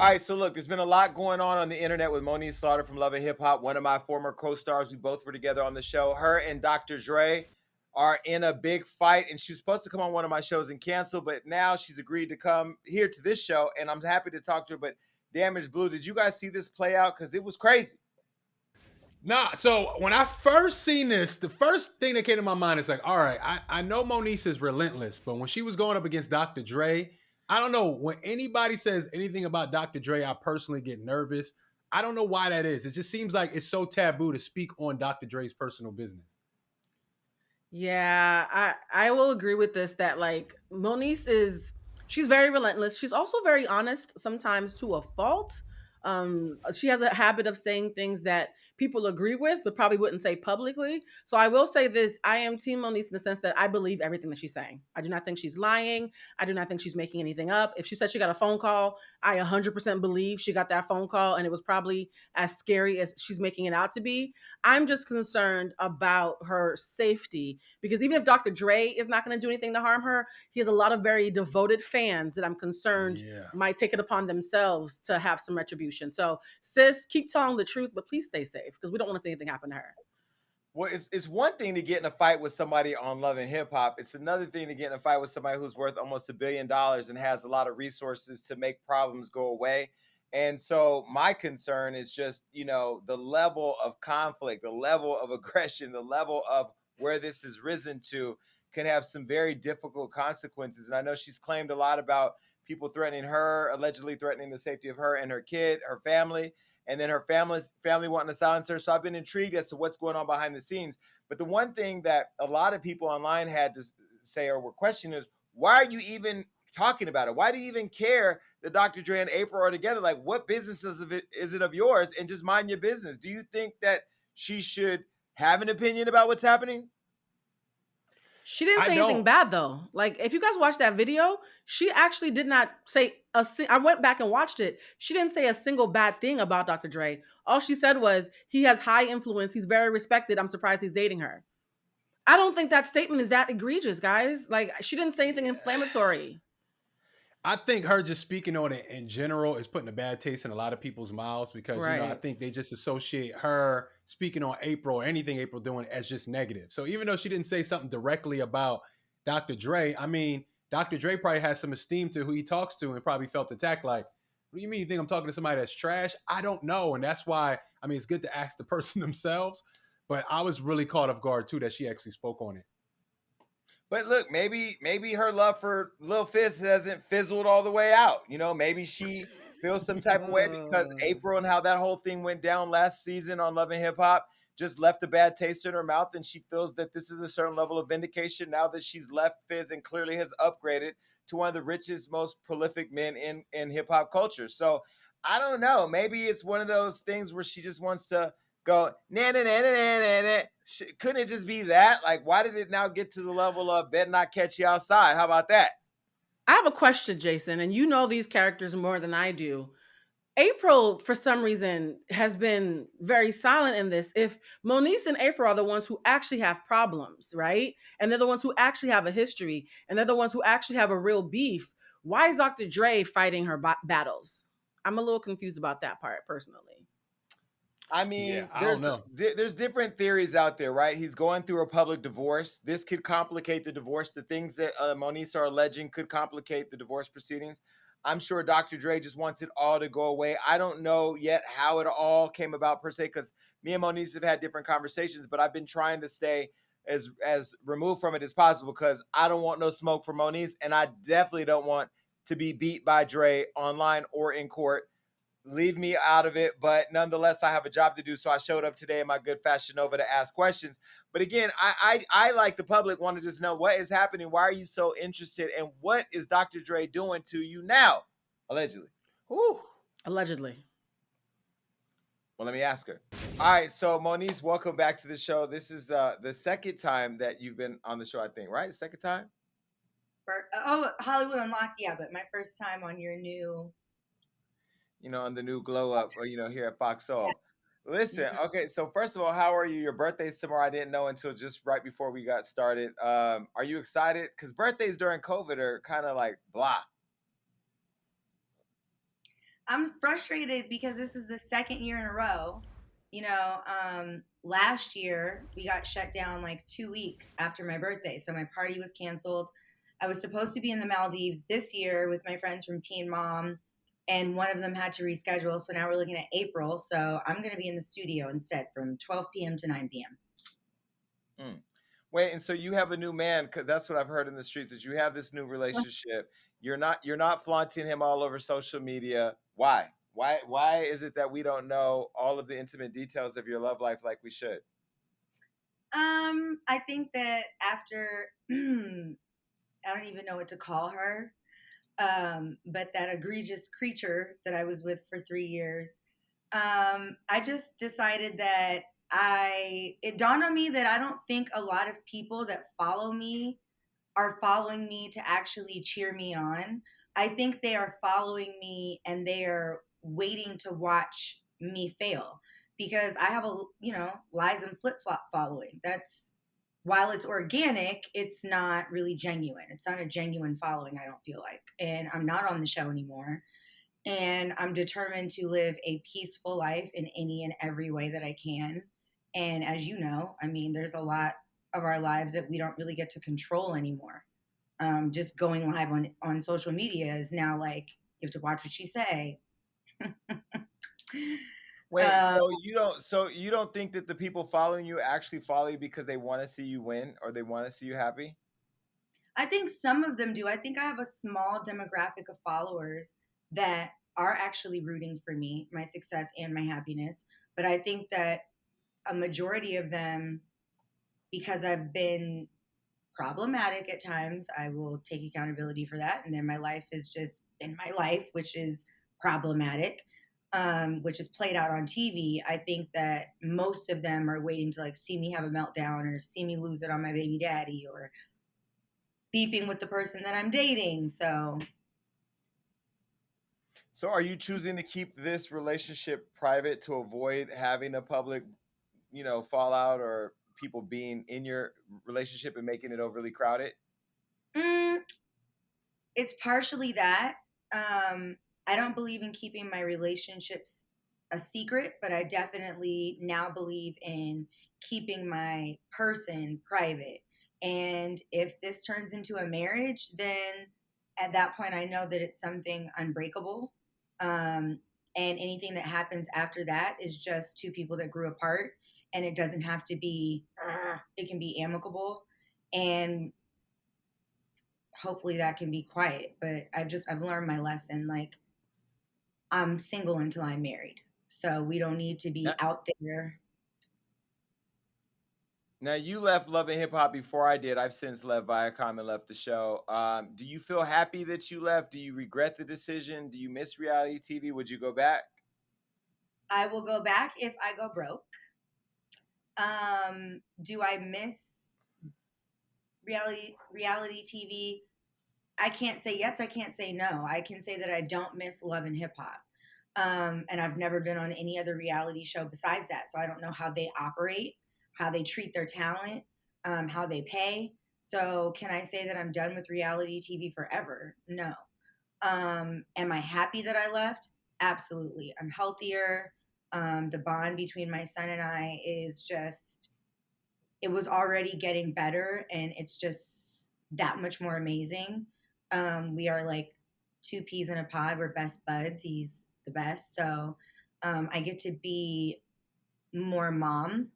All right, so look, there's been a lot going on the internet with Moniece Slaughter from Love and Hip Hop, one of my former co-stars. We both were together on the show. Her and Dr. Dre are in a big fight, and she was supposed to come on one of my shows and cancel, but now she's agreed to come here to this show, and I'm happy to talk to her. But Damage Blue, did you guys see this play out? Because it was crazy. Nah, so when I first seen this, the first thing that came to my mind is like, all right, I know Moniece is relentless, but when she was going up against Dr. Dre, I don't know. When anybody says anything about Dr. Dre, I personally get nervous. I don't know why that is. It just seems like it's so taboo to speak on Dr. Dre's personal business. Yeah, I will agree with this that like Moniece is she's very relentless. She's also very honest sometimes to a fault. She has a habit of saying things that people agree with but probably wouldn't say publicly. So I will say this, I am team Moniece in the sense that I believe everything that she's saying. I do not think she's lying. I do not think she's making anything up. If she said she got a phone call, I 100% believe she got that phone call and it was probably as scary as she's making it out to be. I'm just concerned about her safety because even if Dr. Dre is not going to do anything to harm her, he has a lot of very devoted fans that I'm concerned Yeah. might take it upon themselves to have some retribution. So, sis, keep telling the truth, but please stay safe because we don't want to see anything happen to her. Well, it's one thing to get in a fight with somebody on Love and Hip Hop. It's another thing to get in a fight with somebody who's worth almost $1 billion and has a lot of resources to make problems go away. And so my concern is just, the level of conflict, the level of aggression, the level of where this has risen to can have some very difficult consequences. And I know she's claimed a lot about people threatening her, allegedly threatening the safety of her and her kid, her family, and then her family wanting to silence her. So I've been intrigued as to what's going on behind the scenes. But the one thing that a lot of people online had to say or were questioning is, why are you even talking about it? Why do you even care that Dr. Dre and April are together? Like, what business is it of yours? And just mind your business. Do you think that she should have an opinion about what's happening? She didn't I say anything don't. bad though. Like if you guys watch that video, she actually did not say I went back and watched it. She didn't say a single bad thing about Dr. Dre. All she said was he has high influence. He's very respected. I'm surprised he's dating her. I don't think that statement is that egregious, guys. Like she didn't say anything inflammatory. I think her just speaking on it in general is putting a bad taste in a lot of people's mouths because, I Right. think they just associate her speaking on April or anything April doing as just negative. So even though she didn't say something directly about Dr. Dre, I mean, Dr. Dre probably has some esteem to who he talks to and probably felt attacked like, what do you mean you think I'm talking to somebody that's trash? I don't know. And that's why, I mean, it's good to ask the person themselves. But I was really caught off guard too that she actually spoke on it. But look, maybe her love for Lil Fizz hasn't fizzled all the way out. Maybe she feels some type of way because April and how that whole thing went down last season on Love and Hip Hop just left a bad taste in her mouth, and she feels that this is a certain level of vindication now that she's left Fizz and clearly has upgraded to one of the richest, most prolific men in hip hop culture. So I don't know. Maybe it's one of those things where she just wants to go na na na na na na. Couldn't it just be that? Like, why did it now get to the level of bet not catch you outside? How about that? I have a question, Jason, and you know these characters more than I do. April, for some reason, has been very silent in this. If Moniece and April are the ones who actually have problems, right? And they're the ones who actually have a history, and they're the ones who actually have a real beef, why is Dr. Dre fighting her battles? I'm a little confused about that part personally. I Yeah, mean, I don't know. there's different theories out there, right? He's going through a public divorce. This could complicate the divorce. The things that Moniece are alleging could complicate the divorce proceedings. I'm sure Dr. Dre just wants it all to go away. I don't know yet how it all came about per se, because me and Moniece have had different conversations, but I've been trying to stay as removed from it as possible because I don't want no smoke for Moniece, and I definitely don't want to be beat by Dre online or in court. Leave me out of it, but nonetheless, I have a job to do. So I showed up today in my good Fashion Nova to ask questions. But again, I like the public want to just know what is happening. Why are you so interested, and what is Dr. Dre doing to you now, allegedly? Whew. Allegedly. Well, let me ask her. All right, so Moniece, welcome back to the show. This is the second time that you've been on the show, I think, right? Second time? Hollywood Unlocked, yeah, but my first time on your new. On the new Glow Up, or here at Fox Yeah. Soul. Listen, Mhm. okay, so first of all, how are you? Your birthday's tomorrow. I didn't know until just right before we got started. Are you excited? Because birthdays during COVID are kind of like blah. I'm frustrated because this is the second year in a row. Last year we got shut down like 2 weeks after my birthday, so my party was canceled. I was supposed to be in the Maldives this year with my friends from Teen Mom, and one of them had to reschedule. So now we're looking at April. So I'm going to be in the studio instead from 12 p.m. to 9 p.m. Mm. Wait, and so you have a new man, because that's what I've heard in the streets, that you have this new relationship. You're not flaunting him all over social media. Why? Why is it that we don't know all of the intimate details of your love life like we should? I think that after I don't even know what to call her, but that egregious creature that I was with for 3 years, I just decided that it dawned on me that I don't think a lot of people that follow me are following me to actually cheer me on. I think they are following me and they are waiting to watch me fail because I have lies and flip flop following. That's while it's organic, it's not really genuine. It's not a genuine following, I don't feel like. And I'm not on the show anymore. And I'm determined to live a peaceful life in any and every way that I can. And as you know, I mean, there's a lot of our lives that we don't really get to control anymore. Just going live on social media is now like you have to watch what you say. Wait, Uh, so you don't think that the people following you actually follow you because they want to see you win or they want to see you happy? I think some of them do. I think I have a small demographic of followers that are actually rooting for me, my success and my happiness. But I think that a majority of them, because I've been problematic at times, I will take accountability for that. And then my life has just been my life, which is problematic, which is played out on TV. I think that most of them are waiting to like see me have a meltdown or see me lose it on my baby daddy or beefing with the person that I'm dating. So are you choosing to keep this relationship private to avoid having a public, fallout or people being in your relationship and making it overly crowded? mm, it's partially that. I don't believe in keeping my relationships a secret, but I definitely now believe in keeping my person private. And if this turns into a marriage, then at that point, I know that it's something unbreakable. Um, and anything that happens after that is just two people that grew apart. And it doesn't have to be, it can be amicable. And hopefully that can be quiet. But I've learned my lesson. Like, I'm single until I'm married. So we don't need to be Now, out there. now you left Love and Hip Hop before I did. I've since left Viacom and left the show. Do you feel happy that you left? Do you regret the decision? Do you miss reality TV? Would you go back? I will go back if I go broke. Do I miss reality TV? I can't say yes, I can't say no. I can say that I don't miss Love and Hip Hop. And I've never been on any other reality show besides that. So I don't know how they operate, how they treat their talent, how they pay. So can I say that I'm done with reality TV forever? No. Am I happy that I left? Absolutely. I'm healthier. The bond between my son and I is just, it was already getting better and it's just that much more amazing. We are like two peas in a pod. We're best buds. He's the best. So I get to be more mom,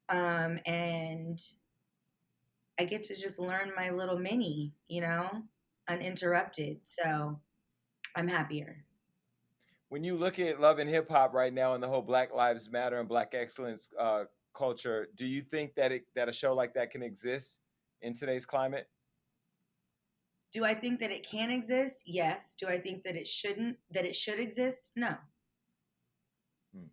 and I get to just learn my little mini, uninterrupted. So I'm happier. When you look at Love and Hip Hop right now and the whole Black Lives Matter and Black excellence culture, do you think that a show like that can exist in today's climate? Do I think that it can exist? Yes. Do I think that that it should exist? No. Hmm.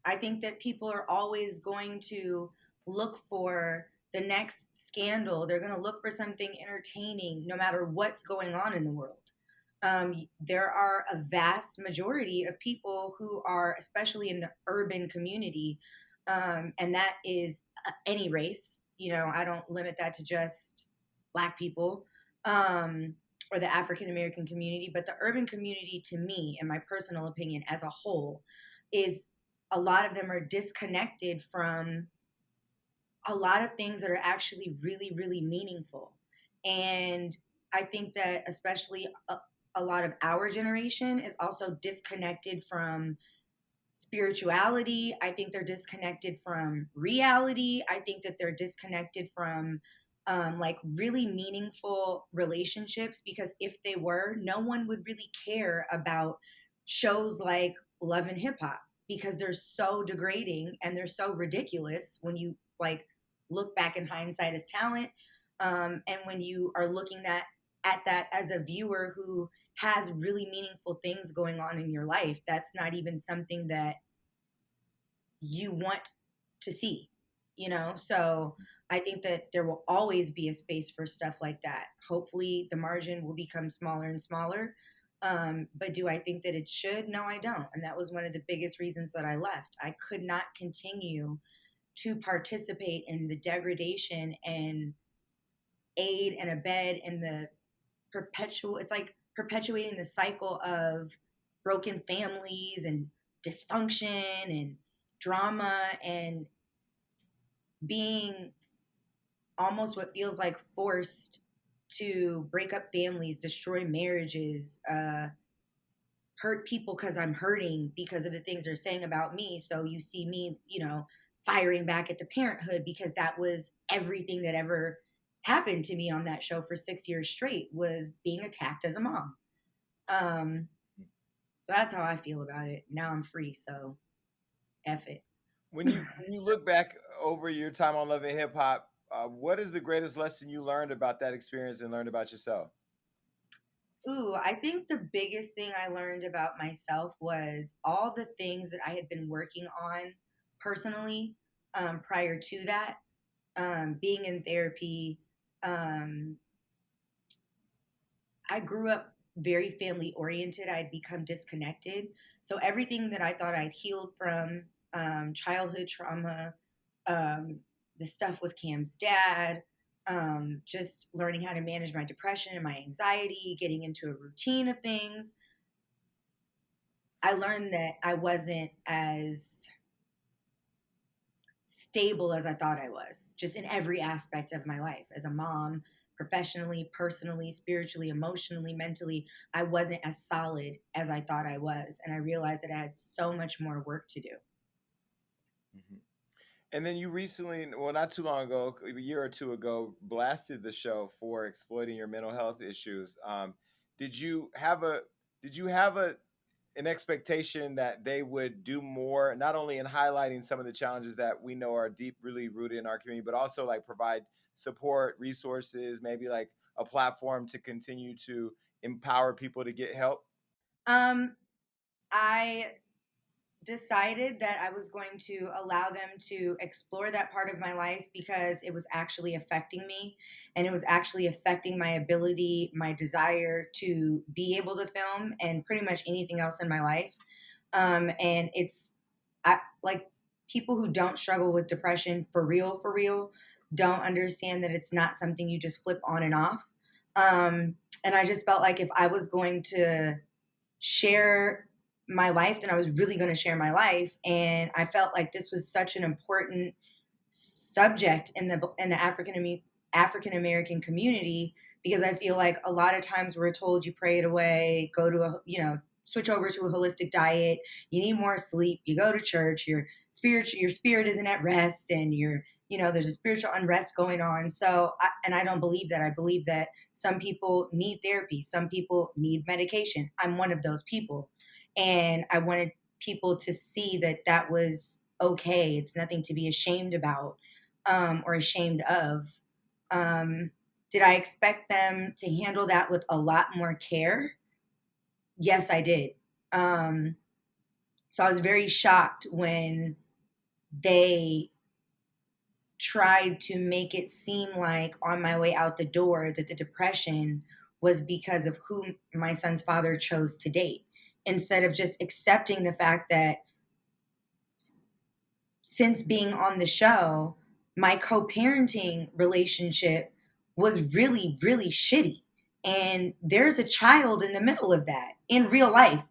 I think that people are always going to look for the next scandal. They're going to look for something entertaining no matter what's going on in the world. There are a vast majority of people who are, especially in the urban community, and that is any race. I don't limit that to just Black people, or the African American community, but the urban community, to me, in my personal opinion, as a whole, is a lot of them are disconnected from a lot of things that are actually really, really meaningful. And I think that especially a lot of our generation is also disconnected from spirituality. I think they're disconnected from reality. I think that they're disconnected from like really meaningful relationships, because if they were, no one would really care about shows like Love and Hip Hop, because they're so degrading and they're so ridiculous when you like look back in hindsight as talent. And when you are looking at that as a viewer who has really meaningful things going on in your life, that's not even something that you want to see, So I think that there will always be a space for stuff like that. Hopefully the margin will become smaller and smaller. But do I think that it should? No, I don't. And that was one of the biggest reasons that I left. I could not continue to participate in the degradation and aid and abet in the it's like perpetuating the cycle of broken families and dysfunction and drama, and being almost what feels like forced to break up families, destroy marriages, hurt people because I'm hurting because of the things they're saying about me. So you see me, firing back at the parenthood, because that was everything that ever happened to me on that show for 6 years straight, was being attacked as a mom. So that's how I feel about it. Now I'm free, so F it. When you look back over your time on Love and Hip Hop, what is the greatest lesson you learned about that experience and learned about yourself? Ooh, I think the biggest thing I learned about myself was all the things that I had been working on personally prior to that. Being in therapy, I grew up very family oriented. I'd become disconnected. So everything that I thought I'd healed from, childhood trauma, the stuff with Cam's dad, just learning how to manage my depression and my anxiety, getting into a routine of things. I learned that I wasn't as stable as I thought I was, just in every aspect of my life. As a mom, professionally, personally, spiritually, emotionally, mentally, I wasn't as solid as I thought I was. And I realized that I had so much more work to do. Mm-hmm. And then you recently, well, not too long ago, a year or two ago, blasted the show for exploiting your mental health issues. Did you have a did you have an expectation that they would do more, not only in highlighting some of the challenges that we know are deeply rooted in our community, but also like provide support, resources, maybe like a platform to continue to empower people to get help? Um, I decided that I was going to allow them to explore that part of my life, because it was actually affecting me, and it was actually affecting my ability, my desire to be able to film and pretty much anything else in my life. And like, people who don't struggle with depression for real, don't understand that it's not something you just flip on and off. And I just felt like if I was going to share my life, then I was really going to share my life. And I felt like this was such an important subject in the African American community, because I feel like a lot of times we're told you pray it away, go to switch over to a holistic diet, you need more sleep, you go to church, your spirit isn't at rest, and there's a spiritual unrest going on. So I don't believe that. I believe that some people need therapy, some people need medication. I'm one of those people, and I wanted people to see that that was okay. It's nothing to be ashamed about, or ashamed of. Did I expect them to handle that with a lot more care? Yes, I did. So I was very shocked when they tried to make it seem like on my way out the door that the depression was because of who my son's father chose to date, instead of just accepting the fact that since being on the show, my co-parenting relationship was really, really shitty. And there's a child in the middle of that in real life.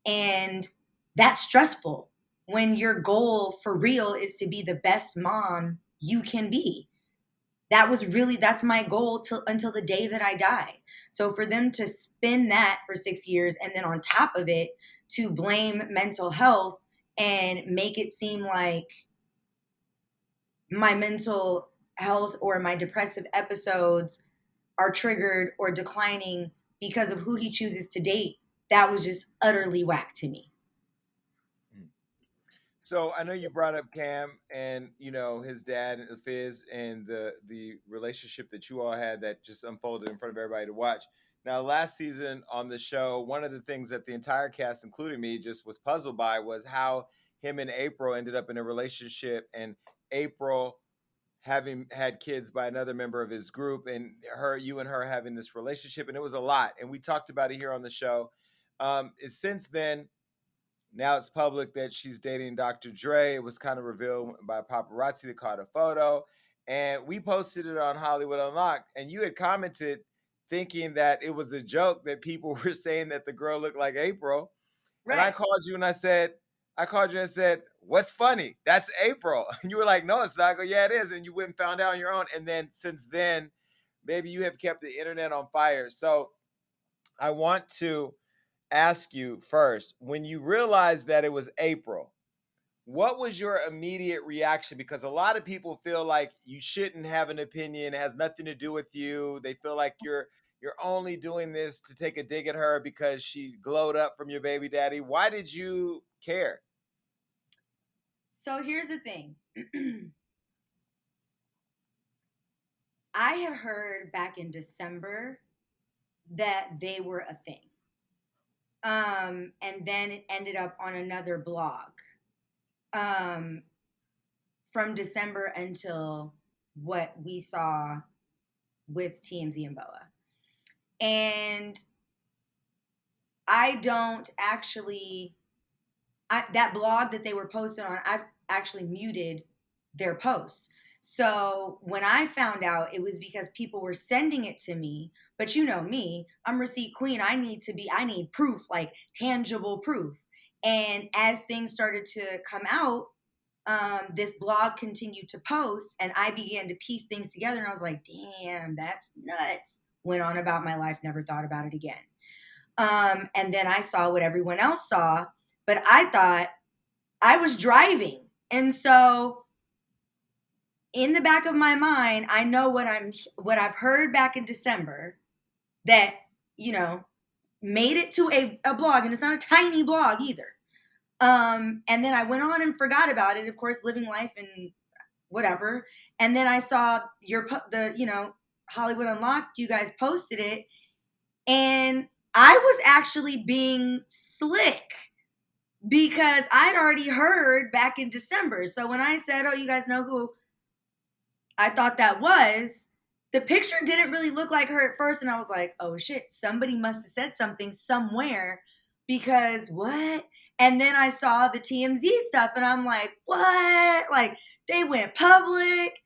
And that's stressful when your goal for real is to be the best mom you can be. That's my goal until the day that I die. So for them to spin that for 6 years and then on top of it to blame mental health and make it seem like my mental health or my depressive episodes are triggered or declining because of who he chooses to date, that was just utterly whack to me. So I know you brought up Cam and his dad, Fizz, and the relationship that you all had that just unfolded in front of everybody to watch. Now, last season on the show, one of the things that the entire cast, including me, just was puzzled by was how him and April ended up in a relationship, and April having had kids by another member of his group, and you and her having this relationship, and it was a lot. And we talked about it here on the show. Since then, now it's public that she's dating Dr. Dre. It was kind of revealed by paparazzi that caught a photo. And we posted it on Hollywood Unlocked. And you had commented thinking that it was a joke that people were saying that the girl looked like April. Right. And I called you and said, what's funny? That's April. And you were like, no, it's not. I go, yeah, it is. And you went and found out on your own. And then since then, baby, you have kept the internet on fire. So I want to ask you first, when you realized that it was April, what was your immediate reaction? Because a lot of people feel like you shouldn't have an opinion. It has nothing to do with you. They feel like you're only doing this to take a dig at her because she glowed up from your baby daddy. Why did you care? So here's the thing. I had heard back in December that they were a thing. And then it ended up on another blog from December until what we saw with TMZ and Boa. And I don't actually, that blog that they were posted on, I've actually muted their posts. So when I found out, it was because people were sending it to me. But you know me, I'm receipt queen. I need proof, like tangible proof. And as things started to come out, this blog continued to post, and I began to piece things together. And I was like, damn, that's nuts. Went on about my life, never thought about it again. And then I saw what everyone else saw, but I thought I was driving. And so in the back of my mind, I know what I've heard back in December that, made it to a blog, and it's not a tiny blog either. And then I went on and forgot about it, of course, living life and whatever. And then I saw Hollywood Unlocked, you guys posted it, and I was actually being slick because I'd already heard back in December. So when I said, oh, you guys know who I thought that was, the picture didn't really look like her at first. And I was like, oh shit, somebody must have said something somewhere, because what? And then I saw the TMZ stuff and I'm like, what? Like, they went public.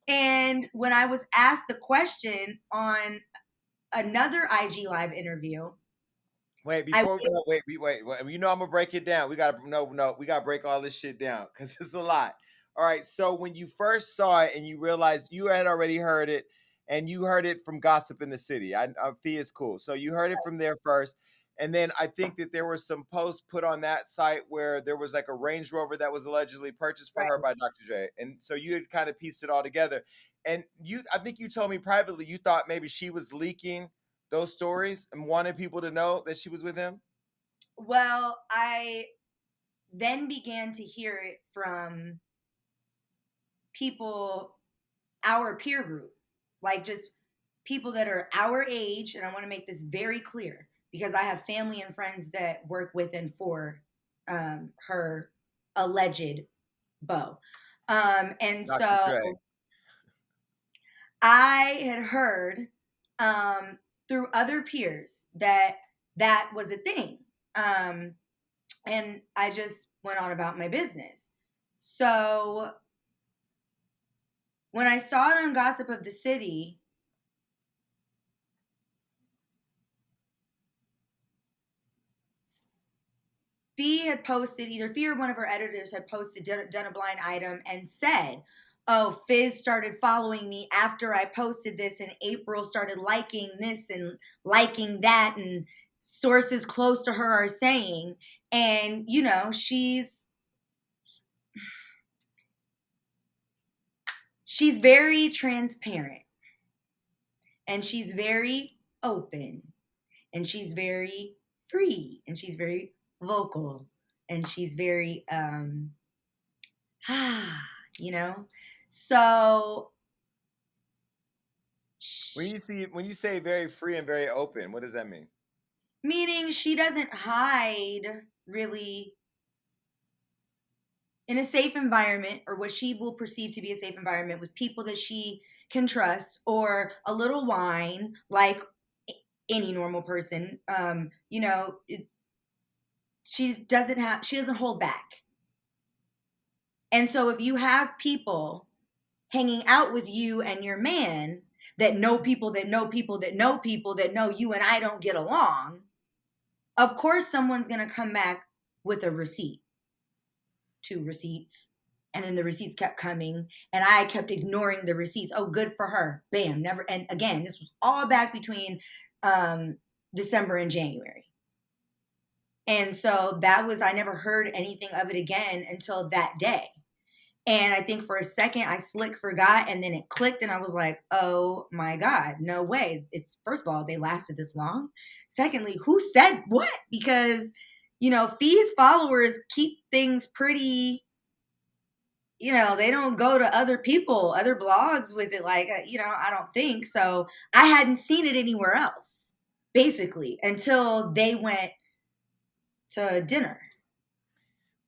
And when I was asked the question on another IG Live interview. Wait, before wait. I'm gonna break it down. We gotta break all this shit down because it's a lot. All right. So when you first saw it and you realized you had already heard it, and you heard it from Gossip in the City. Fee is cool. So you heard it from there first. And then I think that there were some posts put on that site where there was like a Range Rover that was allegedly purchased for her by Dr. Dre. And so you had kind of pieced it all together. And I think you told me privately, you thought maybe she was leaking those stories and wanted people to know that she was with him. Well, I then began to hear it from people, our peer group, like just people that are our age. And I want to make this very clear because I have family and friends that work with and for her alleged beau. And Dr. so Dre. I had heard through other peers that was a thing. And I just went on about my business. So when I saw it on Gossip of the City, Fee had posted, either Fee or one of her editors had posted, done a blind item and said, oh, Fizz started following me after I posted this, and April started liking this and liking that, and sources close to her are saying, and, you know, she's very transparent, and she's very open, and she's very free, and she's very vocal, and she's very, you know? So When you say very free and very open, what does that mean? meaning she doesn't hide really in a safe environment, or what she will perceive to be a safe environment with people that she can trust, or a little wine, like any normal person. You know, she doesn't hold back. And so if you have people hanging out with you and your man that know people that know people that know people that know you and I don't get along, of course someone's going to come back with a receipt, 2 receipts. And then the receipts kept coming, and I kept ignoring the receipts. Oh, good for her. Bam, never. And again, this was all back between December and January. And so I never heard anything of it again until that day. And I think for a second I forgot, and then it clicked, and I was like, oh my God, no way. It's, first of all, they lasted this long. Secondly, who said what? Because, you know, Fee's followers keep things pretty, you know, they don't go to other blogs with it. Like, you know, I don't think so. I hadn't seen it anywhere else, basically, until they went to dinner.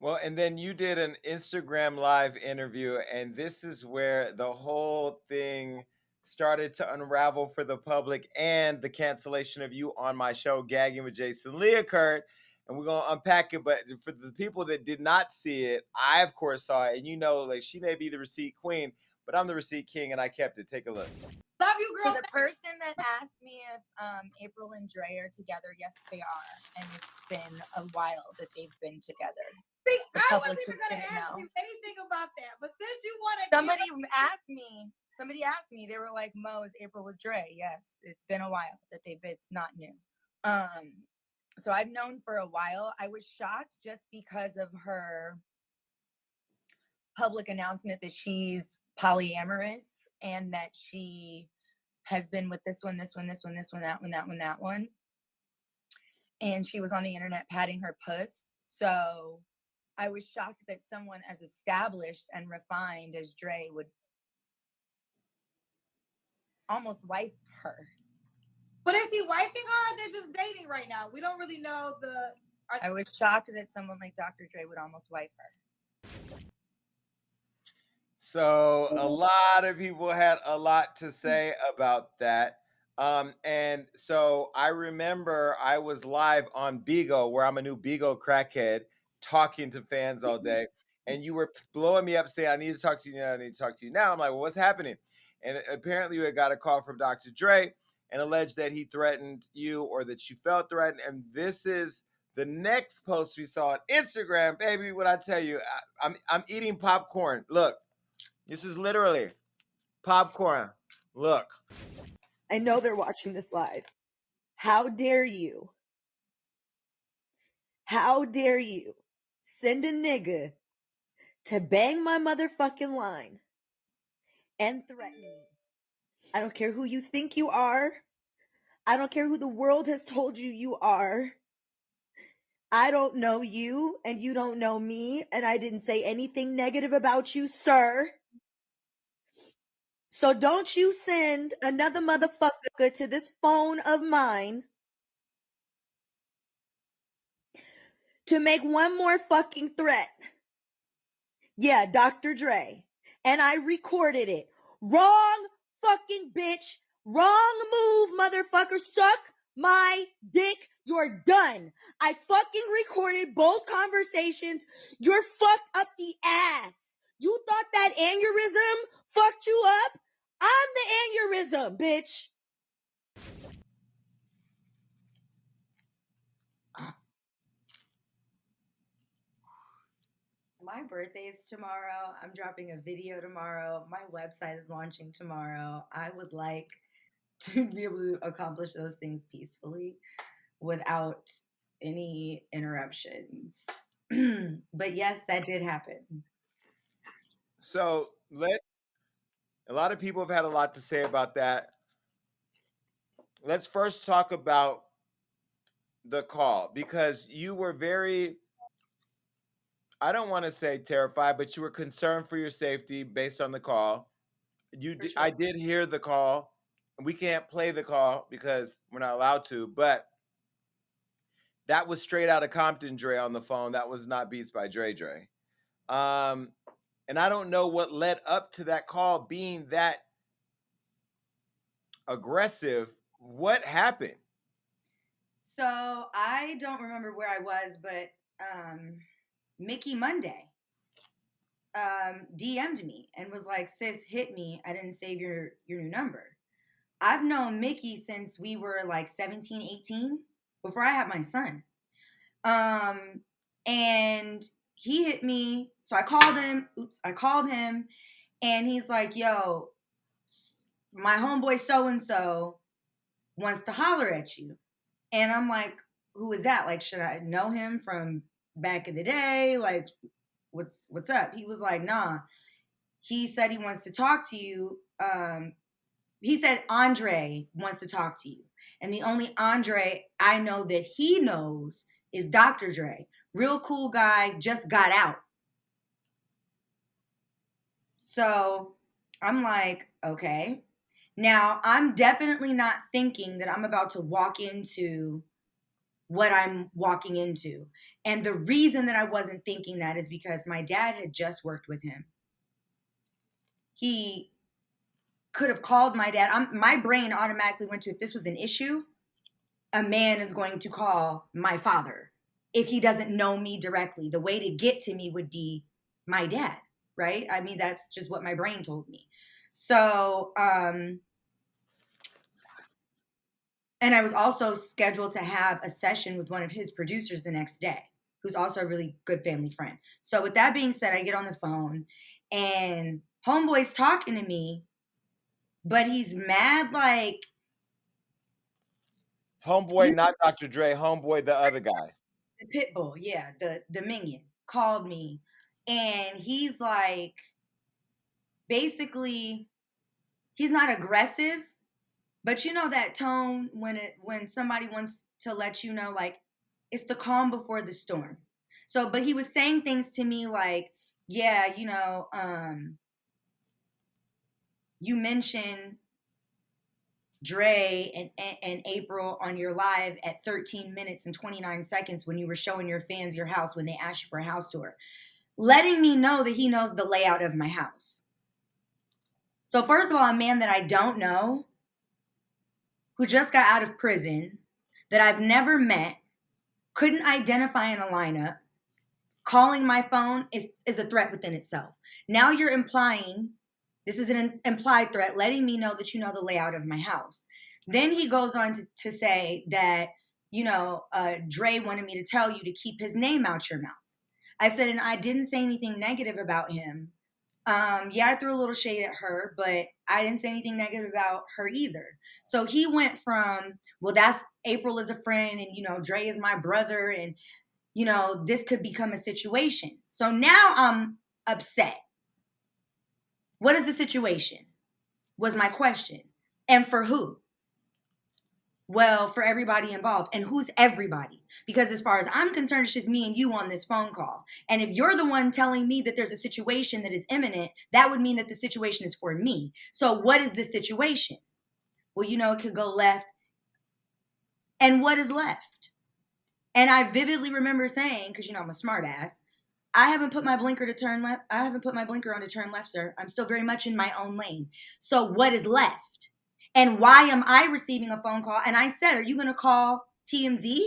Well, and then you did an Instagram live interview, and this is where the whole thing started to unravel for the public, and the cancellation of you on my show, Gagging with Jason Lee, occurred. And we're going to unpack it. But for the people that did not see it, I, of course, saw it. And you know, like, she may be the receipt queen, but I'm the receipt king, and I kept it. Take a look. Love you, girl. So the person that asked me if April and Dre are together, yes, they are. And it's been a while that they've been together. See, I wasn't even going to ask you anything about that. But since you want to... Somebody asked me, they were like, Mo, is April with Dre? Yes, it's been a while that it's not new. So I've known for a while. I was shocked just because of her public announcement that she's polyamorous, and that she has been with this one, that one. And she was on the internet patting her puss. So I was shocked that someone as established and refined as Dre would almost wife her. But is he wifing her, or they're just dating right now? We don't really know I was shocked that someone like Dr. Dre would almost wife her. So a lot of people had a lot to say about that. And so I remember I was live on Bigo, where I'm a new Bigo crackhead, talking to fans all day. And you were blowing me up saying, I need to talk to you now. I need to talk to you now. I'm like, well, what's happening? And apparently you had got a call from Dr. Dre and alleged that he threatened you, or that you felt threatened. And this is the next post we saw on Instagram. Baby, what I tell you, I'm eating popcorn. Look, this is literally popcorn. Look. I know they're watching this live. How dare you? How dare you send a nigga to bang my motherfucking line and threaten me? I don't care who you think you are. I don't care who the world has told you are. I don't know you, and you don't know me, and I didn't say anything negative about you, sir. So don't you send another motherfucker to this phone of mine to make one more fucking threat. Yeah, Dr. Dre. And I recorded it. Wrong fucking bitch. Wrong move, motherfucker. Suck my dick. You're done. I fucking recorded both conversations. You're fucked up the ass. You thought that aneurysm fucked you up? I'm the aneurysm, bitch. my birthday is tomorrow. I'm dropping a video tomorrow. My website is launching tomorrow. I would like to be able to accomplish those things peacefully without any interruptions. But yes, that did happen. So a lot of people have had a lot to say about that. Let's first talk about the call, because you were very, I don't want to say terrified, but you were concerned for your safety based on the call. For sure. I did hear the call. We can't play the call because we're not allowed to, but that was straight out of Compton Dre on the phone. That was not Beats by Dre. And I don't know what led up to that call being that aggressive. What happened? So I don't remember where I was, but Mickey Monday DM'd me and was like, "Sis, hit me. I didn't save your new number." I've known Mickey since we were like 17, 18, before I had my son. And he hit me. So I called him and he's like, "Yo, my homeboy so-and-so wants to holler at you." And I'm like, "Who is that? Like, should I know him from back in the day? Like, what's up?" He was like, "Nah." He said he wants to talk to you. He said Andre wants to talk to you. And the only Andre I know that he knows is Dr. Dre. Real cool guy, just got out. So I'm like, okay. Now, I'm definitely not thinking that I'm about to walk into what I'm walking into. And the reason that I wasn't thinking that is because my dad had just worked with him. He could have called my dad. My brain automatically went to, if this was an issue, a man is going to call my father. If he doesn't know me directly, the way to get to me would be my dad, right? I mean, that's just what my brain told me. So, and I was also scheduled to have a session with one of his producers the next day, who's also a really good family friend. So with that being said, I get on the phone and homeboy's talking to me, but he's mad like... Homeboy, not Dr. Dre. Homeboy, the other guy. The Pitbull, yeah, the minion called me, and he's like, basically, he's not aggressive, but you know that tone when somebody wants to let you know, like, it's the calm before the storm. So, but he was saying things to me like, yeah, you know, you mentioned Dre and April on your live at 13 minutes and 29 seconds when you were showing your fans your house when they asked you for a house tour, letting me know that he knows the layout of my house. So first of all, a man that I don't know, who just got out of prison, that I've never met, couldn't identify in a lineup, calling my phone is a threat within itself. Now you're implying, this is an implied threat, letting me know that you know the layout of my house. Then he goes on to say that, you know, Dre wanted me to tell you to keep his name out your mouth. I said, and I didn't say anything negative about him. Yeah, I threw a little shade at her, but I didn't say anything negative about her either. So he went from, well, that's April is a friend, and, you know, Dre is my brother, and, you know, this could become a situation. So now I'm upset. What is the situation? Was my question. And for who? Well, for everybody involved. And who's everybody? Because as far as I'm concerned, it's just me and you on this phone call. And if you're the one telling me that there's a situation that is imminent, that would mean that the situation is for me. So what is the situation? Well, you know, it could go left. And what is left? And I vividly remember saying, because, you know, I'm a smart ass, I haven't put my blinker to turn left. I haven't put my blinker on to turn left, sir. I'm still very much in my own lane. So what is left? And why am I receiving a phone call? And I said, are you going to call TMZ?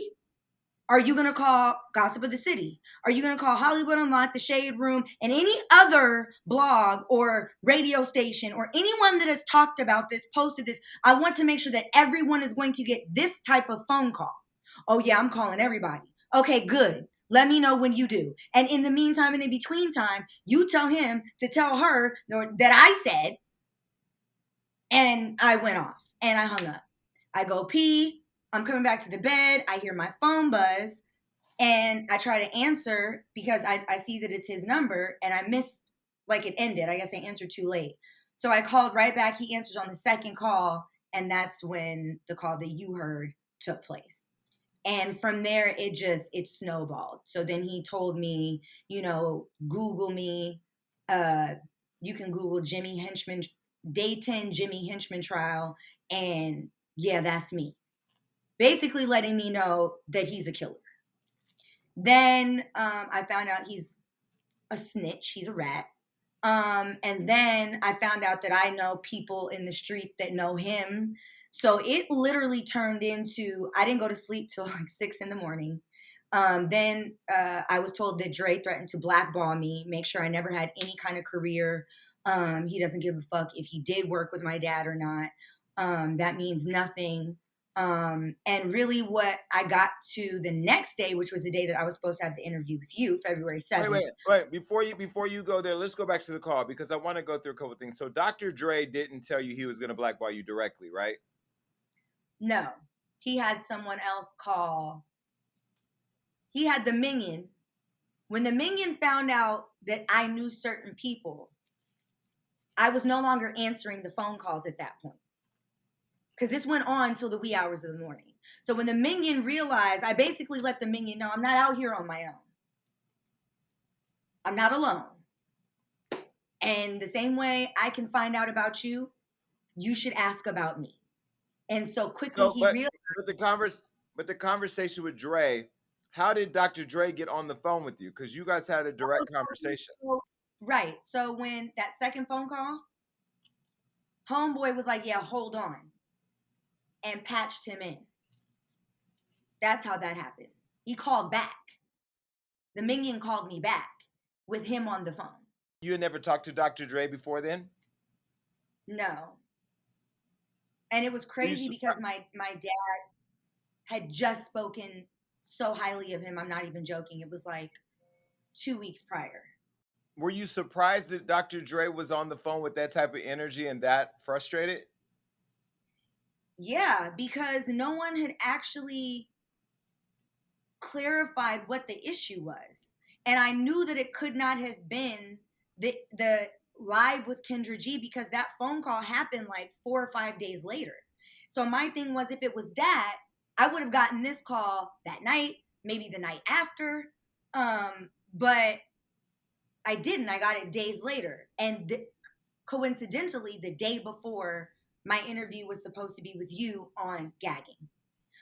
Are you going to call Gossip of the City? Are you going to call Hollywood Unlocked, The Shade Room, and any other blog or radio station or anyone that has talked about this, posted this? I want to make sure that everyone is going to get this type of phone call. Oh, yeah, I'm calling everybody. Okay, good. Let me know when you do. And in the meantime and in between time, you tell him to tell her that I said, and I went off and I hung up. I go pee. I'm coming back to the bed. I hear my phone buzz and I try to answer because I see that it's his number and I missed, like, it ended. I guess I answered too late. So I called right back. He answers on the second call. And that's when the call that you heard took place. And from there, it snowballed. So then he told me, Google me. You can Google Jimmy Henchman, Day 10 Jimmy Henchman trial. And yeah, that's me. Basically letting me know that he's a killer. Then I found out he's a snitch. He's a rat. And then I found out that I know people in the street that know him. So it literally turned into, I didn't go to sleep till like 6 a.m. Then I was told that Dre threatened to blackball me, make sure I never had any kind of career. He doesn't give a fuck if he did work with my dad or not. That means nothing. And really what I got to the next day, which was the day that I was supposed to have the interview with you, February 7th. Wait. Before you go there, let's go back to the call because I want to go through a couple of things. So Dr. Dre didn't tell you he was going to blackball you directly, right? No, he had someone else call. He had the Minion. When the Minion found out that I knew certain people, I was no longer answering the phone calls at that point. Because this went on till the wee hours of the morning. So when the Minion realized, I basically let the Minion know I'm not out here on my own. I'm not alone. And the same way I can find out about you, you should ask about me. And so quickly he realized. But the conversation with Dre, how did Dr. Dre get on the phone with you? Because you guys had a direct conversation. Right. So when that second phone call, homeboy was like, yeah, hold on. And patched him in. That's how that happened. He called back. The Minion called me back with him on the phone. You had never talked to Dr. Dre before then? No. And it was crazy because my dad had just spoken so highly of him. I'm not even joking. It was like 2 weeks prior. Were you surprised that Dr. Dre was on the phone with that type of energy and that frustrated? Yeah, because no one had actually clarified what the issue was. And I knew that it could not have been the live with Kendra G because that phone call happened like 4 or 5 days later. So my thing was, if it was that, I would have gotten this call that night, maybe the night after. But I didn't. I got it days later. And coincidentally, the day before my interview was supposed to be with you on gagging,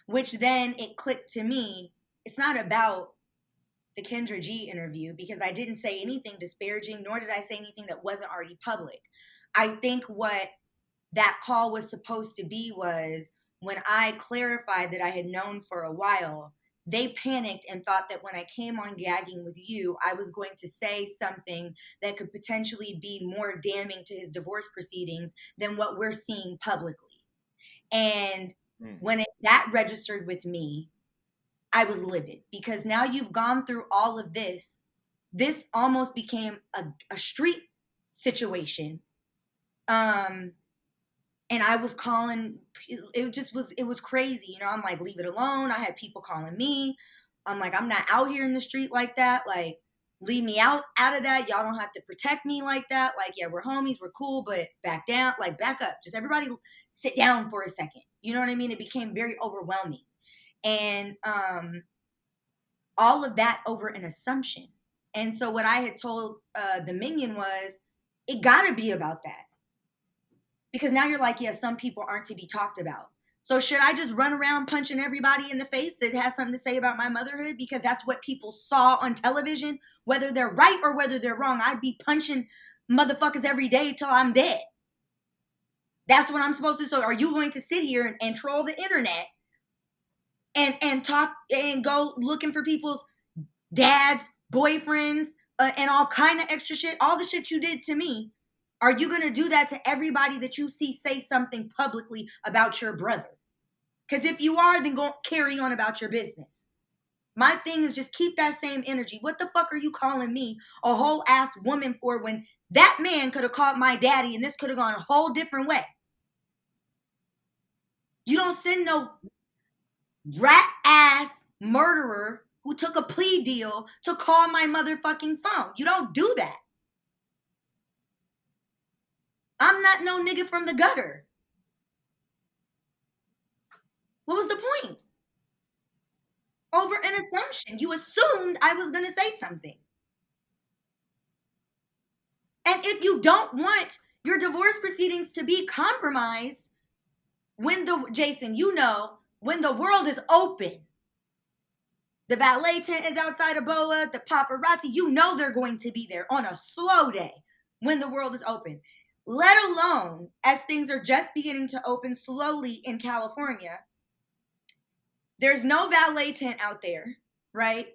which then it clicked to me. It's not about the Kendra G interview because I didn't say anything disparaging, nor did I say anything that wasn't already public. I think what that call was supposed to be was when I clarified that I had known for a while, they panicked and thought that when I came on gagging with you, I was going to say something that could potentially be more damning to his divorce proceedings than what we're seeing publicly. And when that registered with me, I was livid because now you've gone through all of this. This almost became a street situation. And I was calling, it was crazy. I'm like, leave it alone. I had people calling me. I'm like, I'm not out here in the street like that. Like, leave me out of that. Y'all don't have to protect me like that. Like, yeah, we're homies, we're cool, but back down, like back up. Just everybody sit down for a second. You know what I mean? It became very overwhelming. And all of that over an assumption. And so what I had told the Minion was, it gotta be about that. Because now you're like, yeah, some people aren't to be talked about. So should I just run around punching everybody in the face that has something to say about my motherhood? Because that's what people saw on television, whether they're right or whether they're wrong. I'd be punching motherfuckers every day till I'm dead. That's what I'm supposed to do. So are you going to sit here and troll the internet and talk and go looking for people's dads, boyfriends, and all kind of extra shit, all the shit you did to me? Are you going to do that to everybody that you see say something publicly about your brother? Because if you are, then go carry on about your business. My thing is just keep that same energy. What the fuck are you calling me a whole ass woman for when that man could have called my daddy and this could have gone a whole different way? You don't send no rat ass murderer who took a plea deal to call my motherfucking phone. You don't do that. I'm not no nigga from the gutter. What was the point? Over an assumption. You assumed I was going to say something. And if you don't want your divorce proceedings to be compromised, Jason, you know, when the world is open, the valet tent is outside of BOA, the paparazzi, you know they're going to be there on a slow day when the world is open. Let alone as things are just beginning to open slowly in California. There's no valet tent out there, right?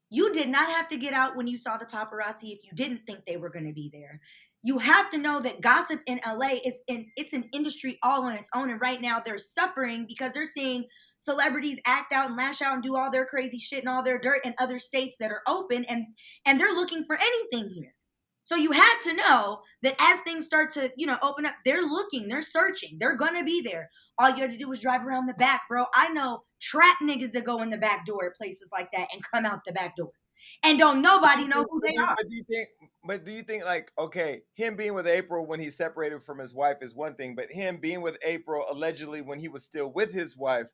You did not have to get out when you saw the paparazzi if you didn't think they were going to be there. You have to know that gossip in LA it's an industry all on its own. And right now they're suffering because they're seeing celebrities act out and lash out and do all their crazy shit and all their dirt in other states that are open. And they're looking for anything here. So you had to know that as things start to, open up, they're looking, they're searching, they're going to be there. All you had to do was drive around the back, bro. I know trap niggas that go in the back door at places like that and come out the back door. And don't nobody know who they are. But do you think like, okay, him being with April when he separated from his wife is one thing, but him being with April allegedly when he was still with his wife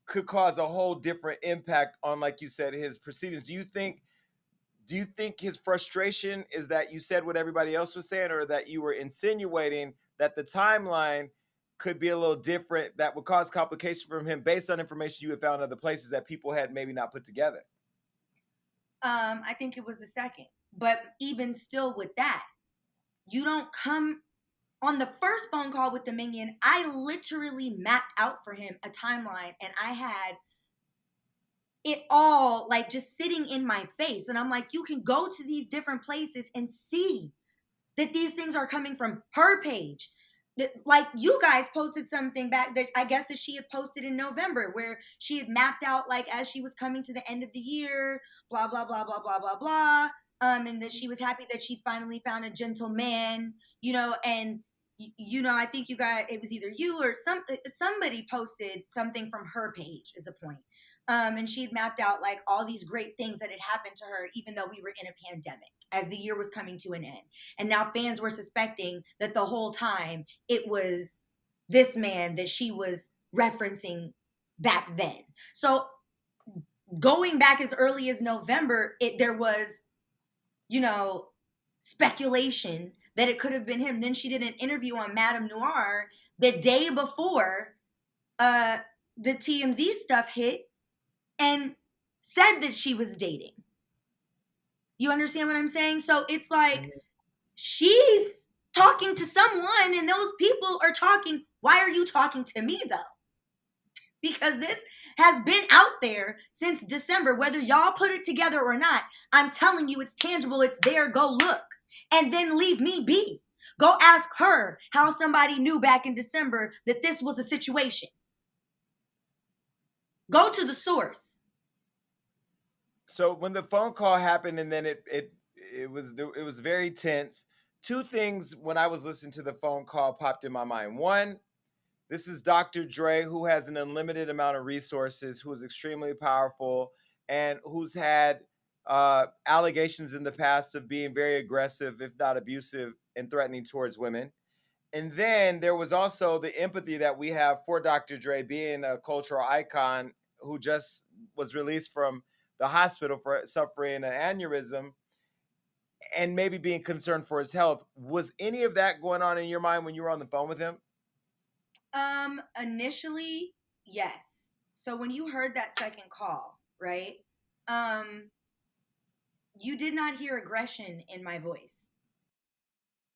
could cause a whole different impact on, like you said, his proceedings. Do you think his frustration is that you said what everybody else was saying, or that you were insinuating that the timeline could be a little different that would cause complication from him based on information you had found in other places that people had maybe not put together? I think it was the second. But even still with that, you don't come on the first phone call with Dominion. I literally mapped out for him a timeline and I had it all like just sitting in my face. And I'm like, you can go to these different places and see that these things are coming from her page. Like you guys posted something back that I guess that she had posted in November where she had mapped out like as she was coming to the end of the year, blah, blah, blah, blah, blah, blah, blah. And that she was happy that she finally found a gentleman, and I think you guys, it was either you or somebody posted something from her page as a point. And she had mapped out like all these great things that had happened to her, even though we were in a pandemic as the year was coming to an end. And now fans were suspecting that the whole time it was this man that she was referencing back then. So going back as early as November, there was, speculation that it could have been him. Then she did an interview on Madame Noir the day before the TMZ stuff hit and said that she was dating. You understand what I'm saying? So it's like she's talking to someone and those people are talking. Why are you talking to me though? Because this has been out there since December, whether y'all put it together or not. I'm telling you, it's tangible. It's there. Go look and then leave me be. Go ask her how somebody knew back in December that this was a situation. Go to the source. So when the phone call happened and then it was very tense, two things when I was listening to the phone call popped in my mind. One, this is Dr. Dre, who has an unlimited amount of resources, who is extremely powerful, and who's had allegations in the past of being very aggressive, if not abusive, and threatening towards women. And then there was also the empathy that we have for Dr. Dre being a cultural icon who just was released from the hospital for suffering an aneurysm and maybe being concerned for his health. Was any of that going on in your mind when you were on the phone with him? Initially, yes. So when you heard that second call, right? You did not hear aggression in my voice.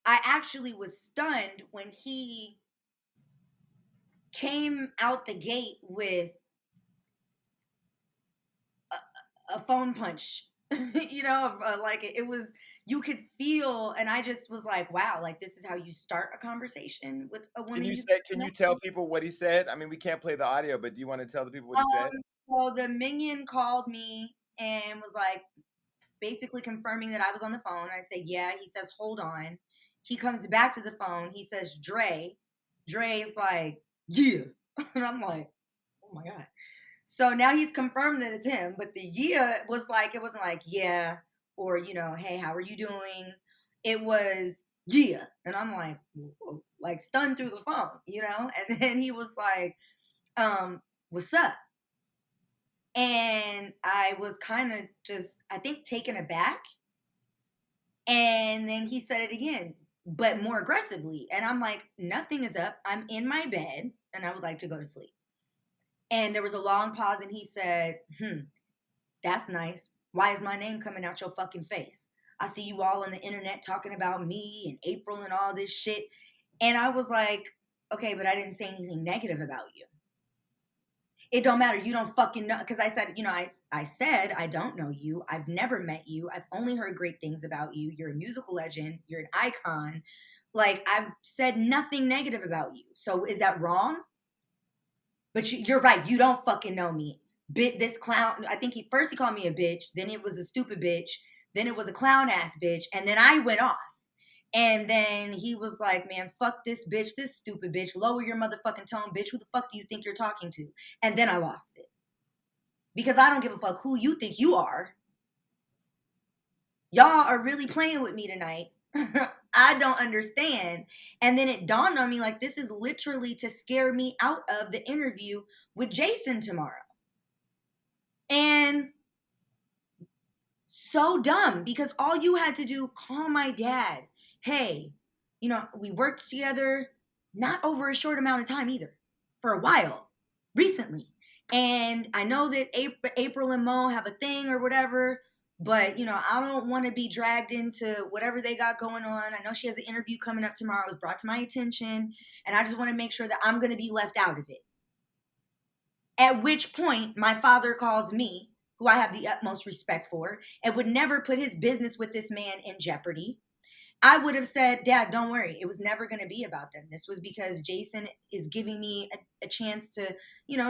I actually was stunned when he came out the gate with a phone punch, like it was, you could feel, and I just was like, wow, like this is how you start a conversation with a woman. Can you tell people what he said? I mean, we can't play the audio, but do you want to tell the people what he said? So the minion called me and was like, basically confirming that I was on the phone. I said, yeah. He says, hold on. He comes back to the phone. He says, Dre. Dre is like, yeah. And I'm like, oh my God. So now he's confirmed that it's him. But the yeah was like, it wasn't like, yeah, or, hey, how are you doing? It was, yeah. And I'm like, whoa, like stunned through the phone, And then he was like, what's up? And I was kind of just, I think, taken aback. And then he said it again, but more aggressively. And I'm like, nothing is up. I'm in my bed and I would like to go to sleep. And there was a long pause and he said, that's nice. Why is my name coming out your fucking face? I see you all on the internet talking about me and April and all this shit. And I was like, okay, but I didn't say anything negative about you. It don't matter. You don't fucking know. Because I said, I said, I don't know you. I've never met you. I've only heard great things about you. You're a musical legend. You're an icon. Like, I've said nothing negative about you. So is that wrong? But you're right. You don't fucking know me. This clown, I think he called me a bitch. Then it was a stupid bitch. Then it was a clown ass bitch. And then I went off. And then he was like, man, fuck this bitch, this stupid bitch. Lower your motherfucking tone, bitch. Who the fuck do you think you're talking to? And then I lost it. Because I don't give a fuck who you think you are. Y'all are really playing with me tonight. I don't understand. And then it dawned on me like this is literally to scare me out of the interview with Jason tomorrow. And so dumb because all you had to do, call my dad. Hey, we worked together, not over a short amount of time either, for a while, recently. And I know that April and Mo have a thing or whatever, but, I don't want to be dragged into whatever they got going on. I know she has an interview coming up tomorrow. It was brought to my attention, and I just want to make sure that I'm going to be left out of it. At which point, my father calls me, who I have the utmost respect for, and would never put his business with this man in jeopardy. I would have said, Dad, don't worry. It was never going to be about them. This was because Jason is giving me a chance to,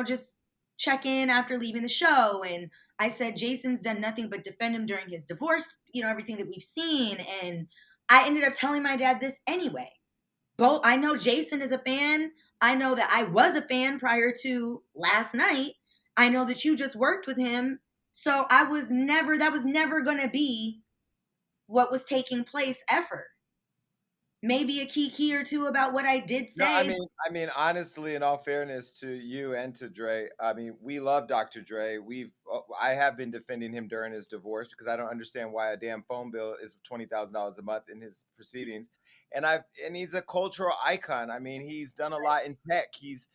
just check in after leaving the show. And I said, Jason's done nothing but defend him during his divorce, everything that we've seen. And I ended up telling my dad this anyway. I know Jason is a fan. I know that I was a fan prior to last night. I know that you just worked with him. So that was never going to be what was taking place ever. Maybe a key or two about what I did say. No, I mean, honestly, in all fairness to you and to Dre, I mean, we love Dr. Dre. I have been defending him during his divorce because I don't understand why a damn phone bill is $20,000 a month in his proceedings. And he's a cultural icon. I mean, he's done a lot in tech. He's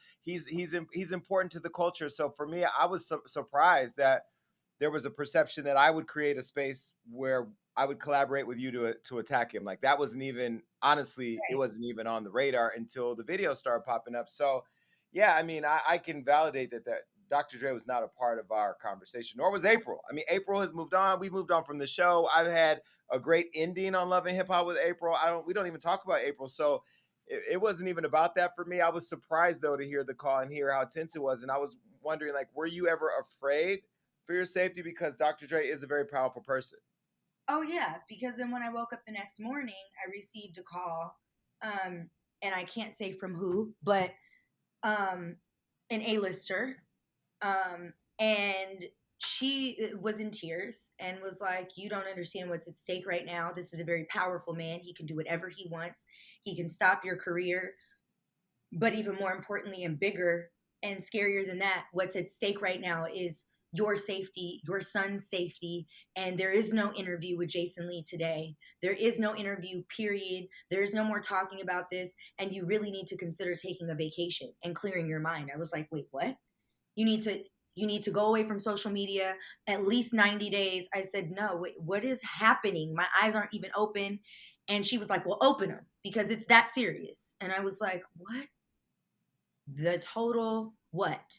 important to the culture. So for me, I was surprised that there was a perception that I would create a space where I would collaborate with you to attack him. Like that wasn't even, honestly, It wasn't even on the radar until the video started popping up. So yeah, I mean, I can validate that Dr. Dre was not a part of our conversation, nor was April. I mean, April has moved on. We moved on from the show. I've had a great ending on Love and Hip Hop with April. We don't even talk about April. So it wasn't even about that for me. I was surprised though to hear the call and hear how tense it was. And I was wondering, like, were you ever afraid for your safety? Because Dr. Dre is a very powerful person. Oh yeah, because then when I woke up the next morning, I received a call, and I can't say from who, but an A-lister, and she was in tears and was like, you don't understand what's at stake right now. This is a very powerful man. He can do whatever he wants. He can stop your career. But even more importantly and bigger and scarier than that, what's at stake right now is your safety, your son's safety. And there is no interview with Jason Lee today. There is no interview, period. There is no more talking about this. And you really need to consider taking a vacation and clearing your mind. I was like, wait, what? You need to go away from social media at least 90 days. I said, no, wait, what is happening? My eyes aren't even open. And she was like, well, open them because it's that serious. And I was like, what? The total what?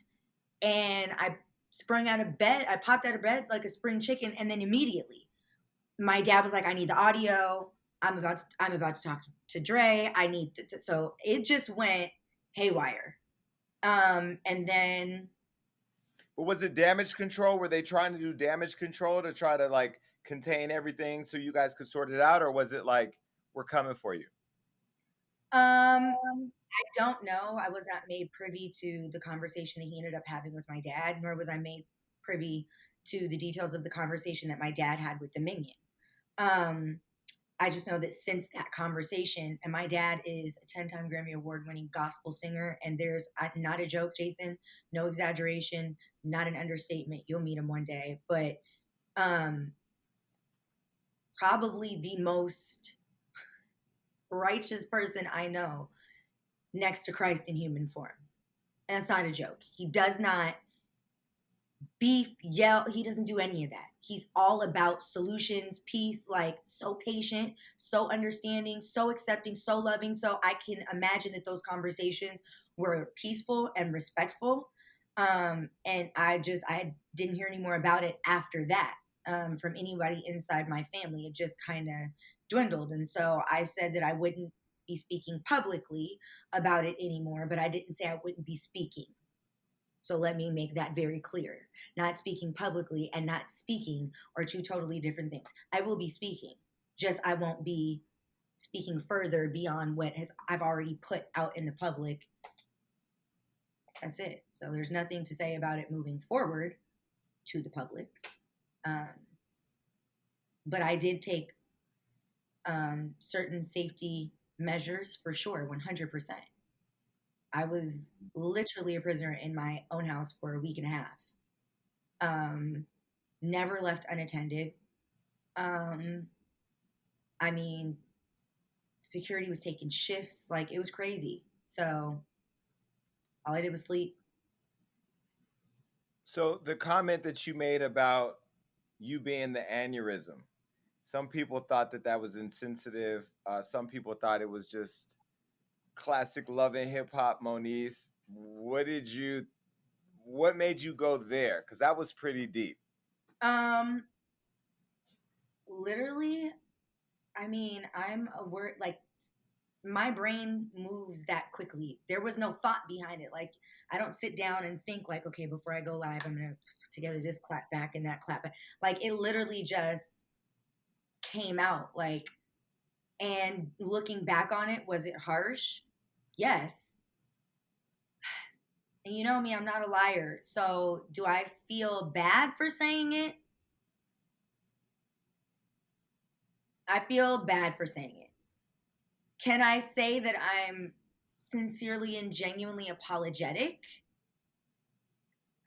And I sprung out of bed. I popped out of bed like a spring chicken. And then immediately my dad was like, I need the audio. I'm about to talk to Dre. I need to, so it just went haywire. And then But was it damage control? Were they trying to do damage control to try to like contain everything so you guys could sort it out, or was it like we're coming for you? I don't know. I was not made privy to the conversation that he ended up having with my dad, nor was I made privy to the details of the conversation that my dad had with the minion. Um, I just know that since that conversation, and my dad is a 10-time Grammy Award winning gospel singer, and there's not a joke, Jason, no exaggeration, not an understatement. You'll meet him one day, but um, probably the most righteous person I know next to Christ in human form. And that's not a joke. He does not beef, yell. He doesn't do any of that. He's all about solutions, peace, like so patient, so understanding, so accepting, so loving. So I can imagine that those conversations were peaceful and respectful. And I didn't hear any more about it after that from anybody inside my family. It just kind of dwindled. And so I said that I wouldn't be speaking publicly about it anymore, but I didn't say I wouldn't be speaking. So let me make that very clear. Not speaking publicly and not speaking are two totally different things. I will be speaking, just I won't be speaking further beyond what I've already put out in the public. That's it. So there's nothing to say about it moving forward to the public. But I did take certain safety measures for sure, 100%. I was literally a prisoner in my own house for a week and a half. Never left unattended. I mean, security was taking shifts. Like, it was crazy. So all I did was sleep. So the comment that you made about you being the aneurysm, some people thought that was insensitive. Some people thought it was just classic love and hip hop, Moniece. What made you go there? Because that was pretty deep. Literally, I mean, I'm a word, like, my brain moves that quickly. There was no thought behind it. Like, I don't sit down and think like, okay, before I go live, I'm going to put together this clap back and that clap back. Like, it literally just came out. Like, and looking back on it, was it harsh? Yes. And you know me, I'm not a liar. So do I feel bad for saying it? I feel bad for saying it. Can I say that I'm sincerely and genuinely apologetic?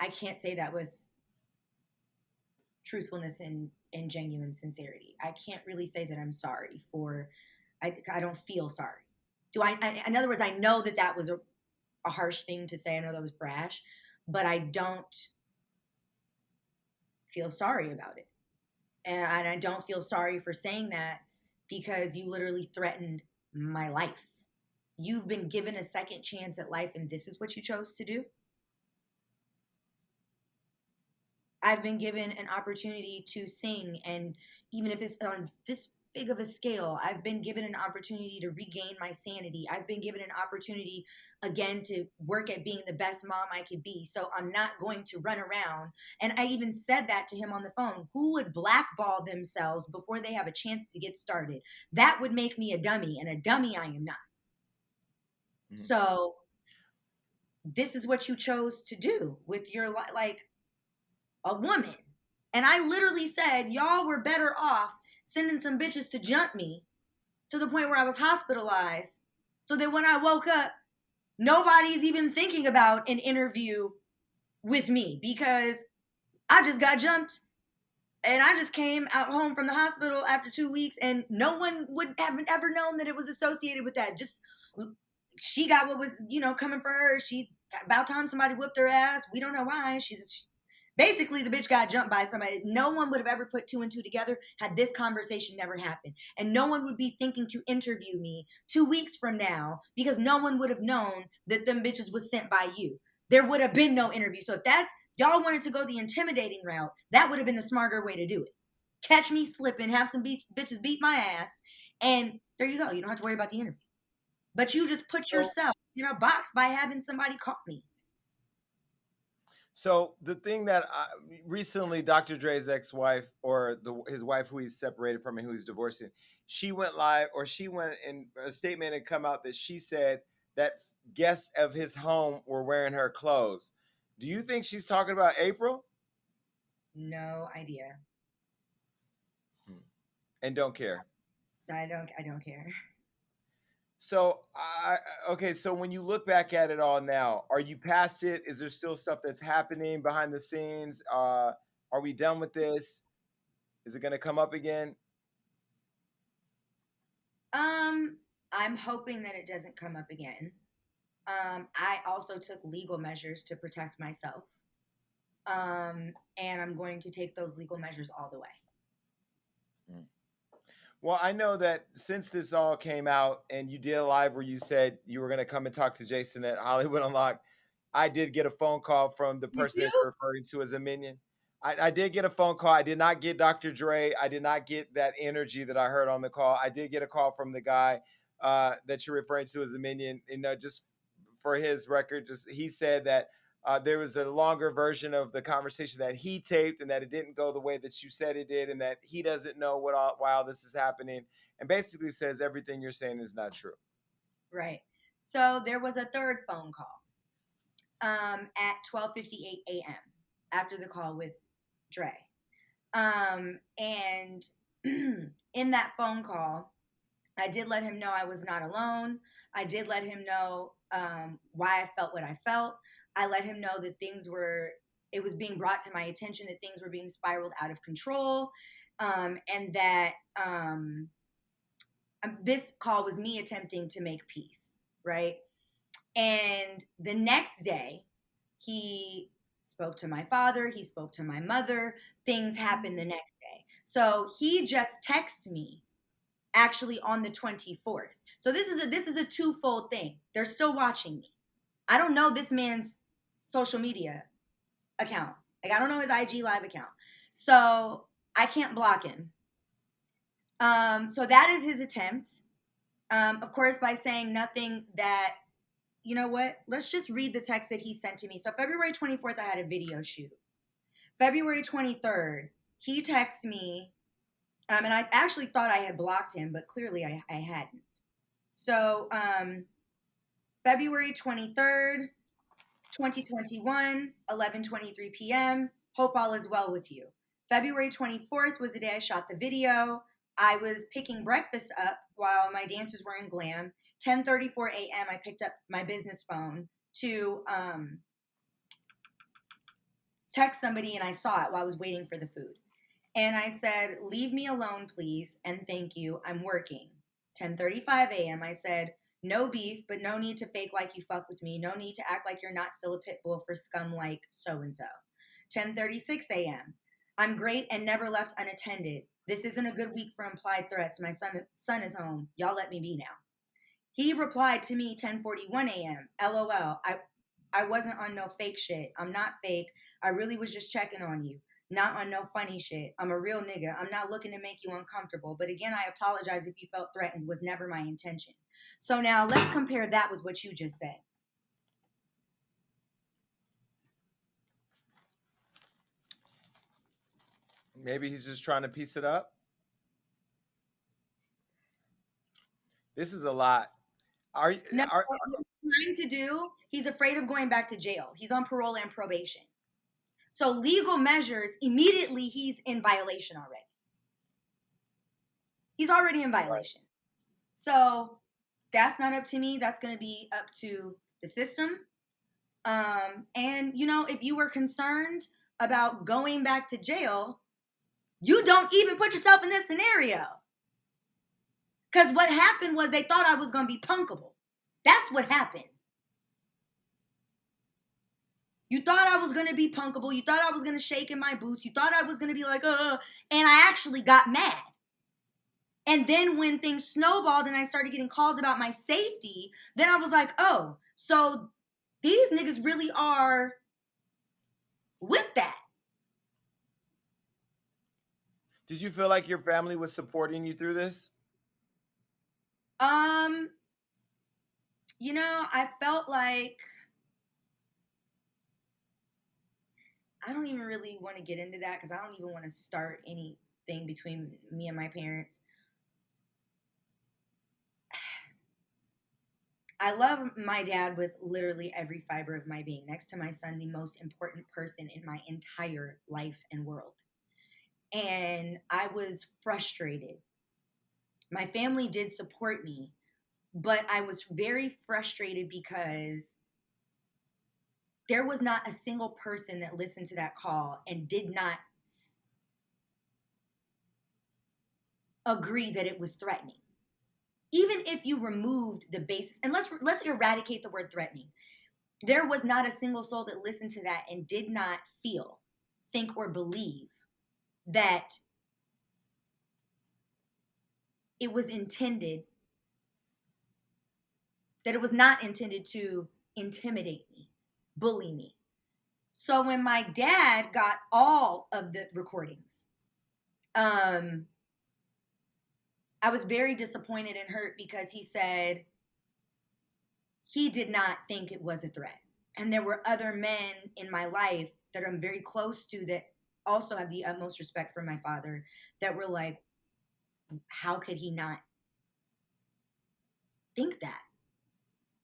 I can't say that with truthfulness and genuine sincerity. I can't really say that I'm sorry for, I don't feel sorry. In other words, I know that was a harsh thing to say. I know that was brash, but I don't feel sorry about it. And I don't feel sorry for saying that because you literally threatened my life. You've been given a second chance at life, and this is what you chose to do. I've been given an opportunity to sing, and even if it's on this big of a scale, I've been given an opportunity to regain my sanity. I've been given an opportunity again to work at being the best mom I could be. So I'm not going to run around. And I even said that to him on the phone. Who would blackball themselves before they have a chance to get started? That would make me a dummy, and a dummy I am not. Mm-hmm. So this is what you chose to do with your life, like a woman. And I literally said, y'all were better off sending some bitches to jump me to the point where I was hospitalized, so that when I woke up, nobody's even thinking about an interview with me, because I just got jumped and I just came out home from the hospital after 2 weeks, and no one would have ever known that it was associated with that. Just, she got what was, coming for her. About time somebody whipped her ass. We don't know why. Basically, the bitch got jumped by somebody. No one would have ever put two and two together had this conversation never happened. And no one would be thinking to interview me 2 weeks from now, because no one would have known that them bitches was sent by you. There would have been no interview. So if y'all wanted to go the intimidating route, that would have been the smarter way to do it. Catch me slipping, have some bitches beat my ass, and there you go. You don't have to worry about the interview. But you just put yourself in a box by having somebody call me. So the thing that recently, Dr. Dre's ex-wife, or his wife, who he's separated from and who he's divorcing, she went live, or she went in a statement had come out that she said that guests of his home were wearing her clothes. Do you think she's talking about April? No idea. And don't care. I don't care. So okay, so when you look back at it all now, are you past it? Is there still stuff that's happening behind the scenes? Are we done with this? Is it going to come up again? I'm hoping that it doesn't come up again. I also took legal measures to protect myself. And I'm going to take those legal measures all the way. Well, I know that since this all came out and you did a live where you said you were going to come and talk to Jason at Hollywood Unlocked, I did get a phone call from the person that you're referring to as a minion. I did get a phone call. I did not get Dr. Dre. I did not get that energy that I heard on the call. I did get a call from the guy that you're referring to as a minion. You know, just for his record, just he said that there was a longer version of the conversation that he taped, and that it didn't go the way that you said it did, and that he doesn't know why all this is happening, and basically says everything you're saying is not true. Right. So there was a third phone call at 12:58 a.m. after the call with Dre. And in that phone call, I did let him know I was not alone. I did let him know why I felt what I felt. I let him know that it was being brought to my attention that things were being spiraled out of control. And that this call was me attempting to make peace, right? And the next day, he spoke to my father, he spoke to my mother. Things happened the next day. So he just texted me actually on the 24th. So this is a twofold thing. They're still watching me. I don't know this man's social media account. Like, I don't know his IG live account. So I can't block him. So that is his attempt. Of course, by saying nothing that, you know what? Let's just read the text that he sent to me. So February 24th, I had a video shoot. February 23rd, he texted me, and I actually thought I had blocked him, but clearly I hadn't. So February 23rd, 2021, 11:23 p.m. Hope all is well with you. February 24th was the day I shot the video. I was picking breakfast up while my dancers were in glam. 10:34 a.m. I picked up my business phone to text somebody, and I saw it while I was waiting for the food. And I said, "Leave me alone, please, and thank you. I'm working." 10:35 a.m. I said, "No beef, but no need to fake like you fuck with me. No need to act like you're not still a pit bull for scum like so-and-so." 10:36 a.m. "I'm great and never left unattended. This isn't a good week for implied threats. My son is home. Y'all let me be now." He replied to me 10:41 a.m. LOL. I wasn't on no fake shit. I'm not fake. I really was just checking on you. Not on no funny shit. I'm a real nigga. I'm not looking to make you uncomfortable. But again, I apologize if you felt threatened. Was never my intention. So now let's compare that with what you just said. Maybe he's just trying to piece it up. This is a lot. What he's trying to do, he's afraid of going back to jail. He's on parole and probation. So legal measures, immediately he's in violation already. He's already in violation. So that's not up to me. That's going to be up to the system. And, you know, if you were concerned about going back to jail, you don't even put yourself in this scenario. Because what happened was they thought I was going to be punkable. That's what happened. You thought I was going to be punkable. You thought I was going to shake in my boots. You thought I was going to be like, and I actually got mad. And then when things snowballed and I started getting calls about my safety, then I was like, oh, so these niggas really are with that. Did you feel like your family was supporting you through this? You know, I felt like I don't even really want to get into that because I don't even want to start anything between me and my parents. I love my dad with literally every fiber of my being. Next to my son, the most important person in my entire life and world. And I was frustrated. My family did support me, but I was very frustrated because there was not a single person that listened to that call and did not agree that it was threatening. Even if you removed the basis, and let's eradicate the word threatening. There was not a single soul that listened to that and did not feel, think, or believe that it was intended, that it was not intended to intimidate me, bully me. So when my dad got all of the recordings, I was very disappointed and hurt because he said he did not think it was a threat. And there were other men in my life that I'm very close to that also have the utmost respect for my father that were like, how could he not think that?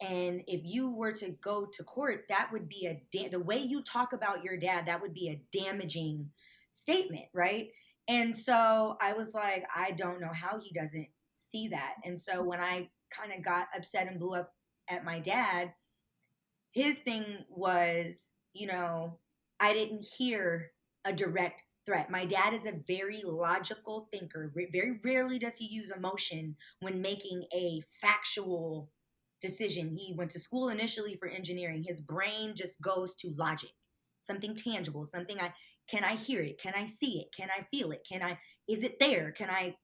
And if you were to go to court, that would be the way you talk about your dad, that would be a damaging statement, right? And so I was like, I don't know how he doesn't see that. And so when I kind of got upset and blew up at my dad, his thing was, I didn't hear a direct threat. My dad is a very logical thinker. Very rarely does he use emotion when making a factual decision. He went to school initially for engineering. His brain just goes to logic, something tangible, can I hear it? Can I see it? Can I feel it? Is it there? Can I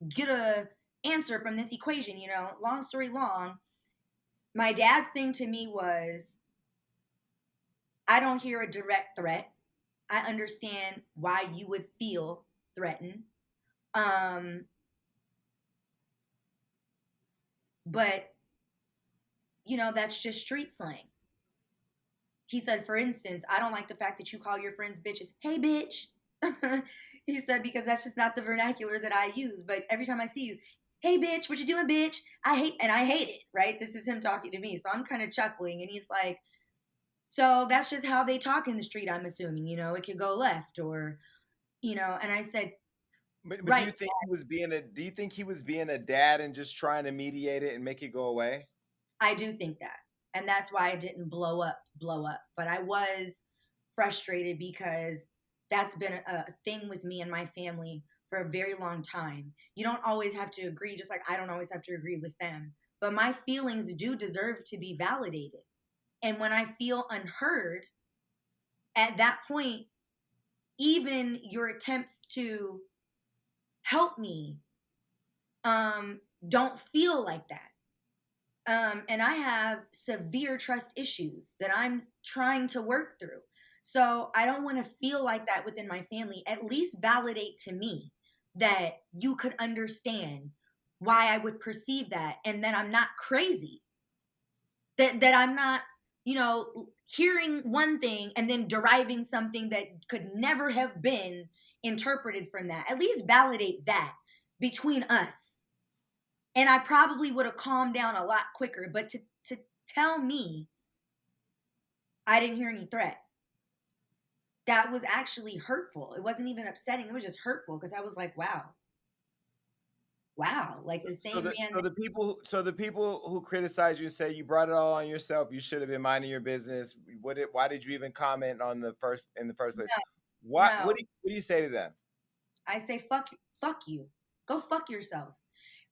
get a answer from this equation? Long story long, my dad's thing to me was, I don't hear a direct threat. I understand why you would feel threatened. But, that's just street slang. He said, for instance, I don't like the fact that you call your friends bitches. Hey, bitch. He said, because that's just not the vernacular that I use. But every time I see you, hey, bitch, what you doing, bitch? I hate it, right? This is him talking to me. So I'm kind of chuckling. And he's like, so that's just how they talk in the street, I'm assuming. It could go left or, and I said, But right. do you think he was being a dad and just trying to mediate it and make it go away? I do think that. And that's why I didn't blow up. But I was frustrated because that's been a thing with me and my family for a very long time. You don't always have to agree, just like I don't always have to agree with them. But my feelings do deserve to be validated. And when I feel unheard, at that point, even your attempts to help me don't feel like that. And I have severe trust issues that I'm trying to work through. So I don't want to feel like that within my family. At least validate to me that you could understand why I would perceive that and that I'm not crazy. That I'm not, hearing one thing and then deriving something that could never have been interpreted from that. At least validate that between us. And I probably would have calmed down a lot quicker. But to tell me I didn't hear any threat, that was actually hurtful. It wasn't even upsetting. It was just hurtful because I was like, wow, like the same man. So the people who criticize you and say you brought it all on yourself, you should have been minding your business. Why did you even comment in the first place? No. What do you say to them? I say, fuck you. Go fuck yourself.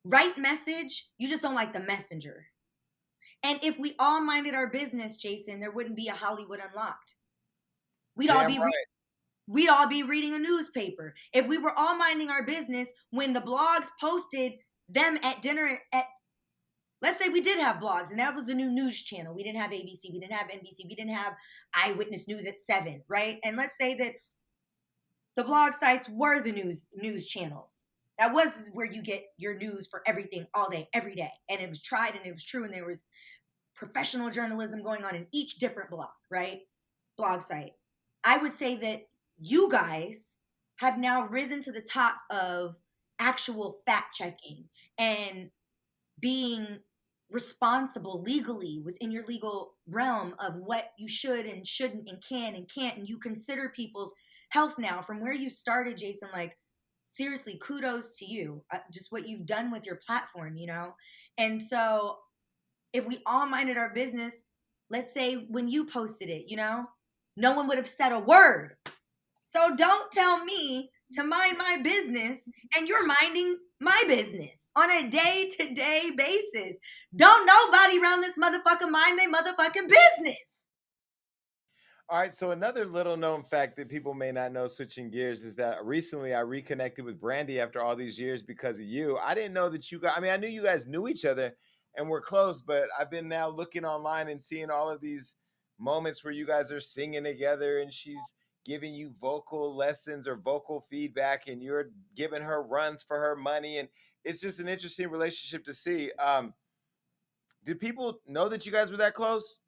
Right message, you just don't like the messenger. And if we all minded our business, Jason, there wouldn't be a Hollywood Unlocked. We'd all be reading a newspaper. If we were all minding our business, when the blogs posted them at dinner let's say we did have blogs and that was the new news channel. We didn't have ABC, we didn't have NBC, we didn't have Eyewitness News at 7, right? And let's say that the blog sites were the news channels. That was where you get your news for everything all day, every day. And it was tried and it was true. And there was professional journalism going on in each different blog, right? Blog site. I would say that you guys have now risen to the top of actual fact checking and being responsible legally within your legal realm of what you should and shouldn't and can and can't. And you consider people's health now from where you started, Jason. Like, seriously, kudos to you. Just what you've done with your platform, you know? And so if we all minded our business, let's say when you posted it, you know, no one would have said a word. So don't tell me to mind my business and you're minding my business on a day-to-day basis. Don't nobody around this motherfucker mind their motherfucking business. All right, so another little known fact that people may not know, switching gears, is that recently I reconnected with Brandy after all these years because of you. I didn't know that you guys, I mean, I knew you guys knew each other and were close, but I've been now looking online and seeing all of these moments where you guys are singing together and she's giving you vocal lessons or vocal feedback and you're giving her runs for her money. And it's just an interesting relationship to see. Did people know that you guys were that close?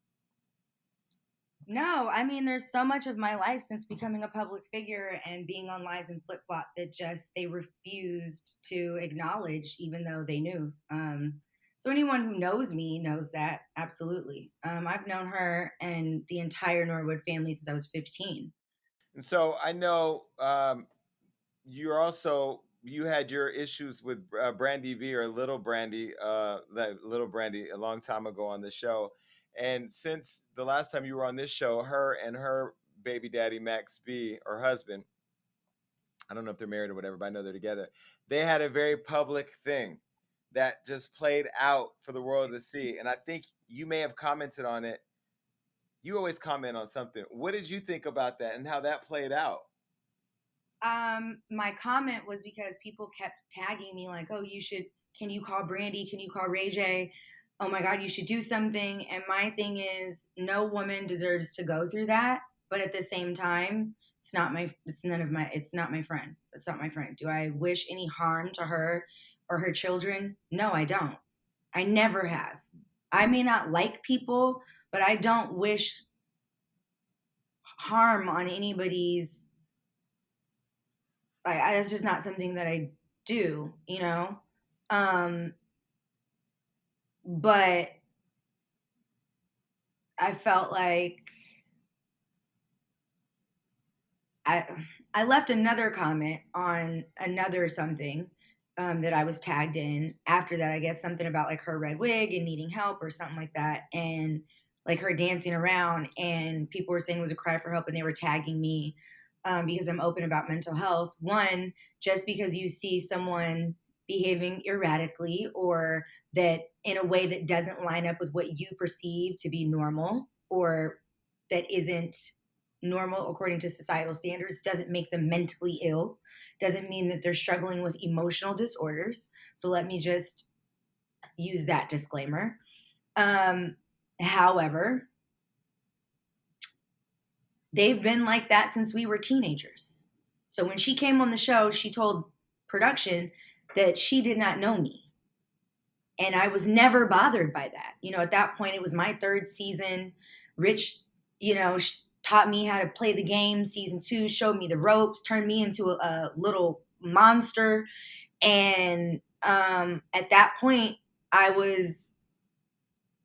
No, I mean, there's so much of my life since becoming a public figure and being on Lies and Flip Flop that just they refused to acknowledge, even though they knew. So anyone who knows me knows that, absolutely. I've known her and the entire Norwood family since I was 15. And so I know you're also you had your issues with Brandy V or Little Brandy, Little Brandy, a long time ago on the show. And since the last time you were on this show, her and her baby daddy Max B, or husband, I don't know if they're married or whatever, but I know they're together. They had a very public thing that just played out for the world to see. And I think you may have commented on it. You always comment on something. What did you think about that and how that played out? My comment was because people kept tagging me like, oh, can you call Brandy? Can you call Ray J? Oh my God, you should do something. And my thing is, no woman deserves to go through that. But at the same time, it's not my friend. It's not my friend. Do I wish any harm to her or her children? No, I don't. I never have. I may not like people, but I don't wish harm on anybody's. That's just not something that I do, you know? But I felt like I left another comment on another something that I was tagged in. After that, I guess something about like her red wig and needing help or something like that. And like her dancing around, and people were saying it was a cry for help, and they were tagging me because I'm open about mental health. One, just because you see someone behaving erratically or that in a way that doesn't line up with what you perceive to be normal or that isn't normal according to societal standards doesn't make them mentally ill, doesn't mean that they're struggling with emotional disorders. So let me just use that disclaimer. However, they've been like that since we were teenagers. So when she came on the show, she told production that she did not know me. And I was never bothered by that. You know, at that point, it was my third season. Rich, you know, taught me how to play the game. Season 2 showed me the ropes, turned me into a little monster. And at that point,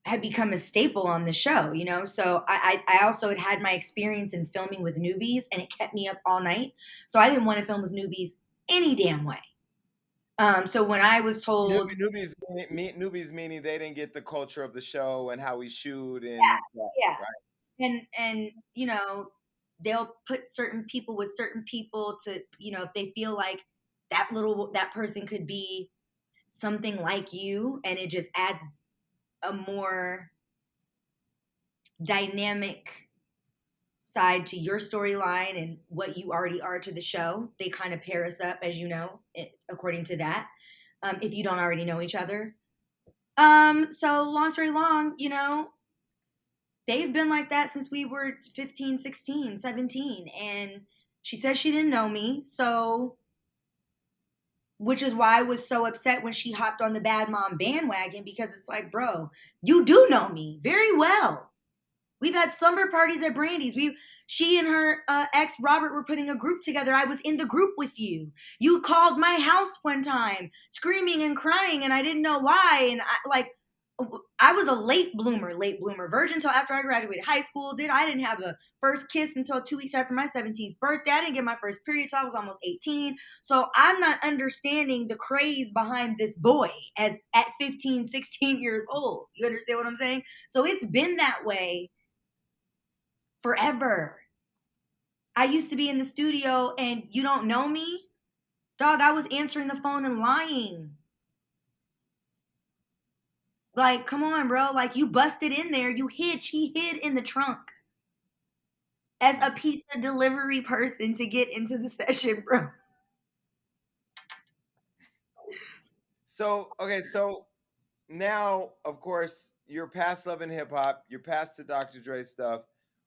had become a staple on the show, you know? So I also had my experience in filming with newbies, and it kept me up all night. So I didn't want to film with newbies any damn way. So when I was told Newbies meaning they didn't get the culture of the show and how we shoot and yeah. Right. And you know, they'll put certain people with certain people to, you know, if they feel like that person could be something like you, and it just adds a more dynamic side to your storyline and what you already are to the show. They kind of pair us up, as you know, according to that, if you don't already know each other. So long story long, you know, they've been like that since we were 15, 16, 17. And she says she didn't know me. So, which is why I was so upset when she hopped on the bad mom bandwagon, because it's like, bro, you do know me very well. We've had slumber parties at Brandy's. She and her ex Robert were putting a group together. I was in the group with you. You called my house one time, screaming and crying, and I didn't know why. And I was a late bloomer, virgin until after I graduated high school. I didn't have a first kiss until 2 weeks after my 17th birthday. I didn't get my first period until I was almost 18. So I'm not understanding the craze behind this boy as at 15, 16 years old. You understand what I'm saying? So it's been that way forever. I used to be in the studio and you don't know me? Dog, I was answering the phone and lying. Like, come on, bro. Like, you busted in there. She hid in the trunk as a pizza delivery person to get into the session, bro. So, okay, so now, of course, you're past Love and Hip Hop, you're past the Dr. Dre stuff.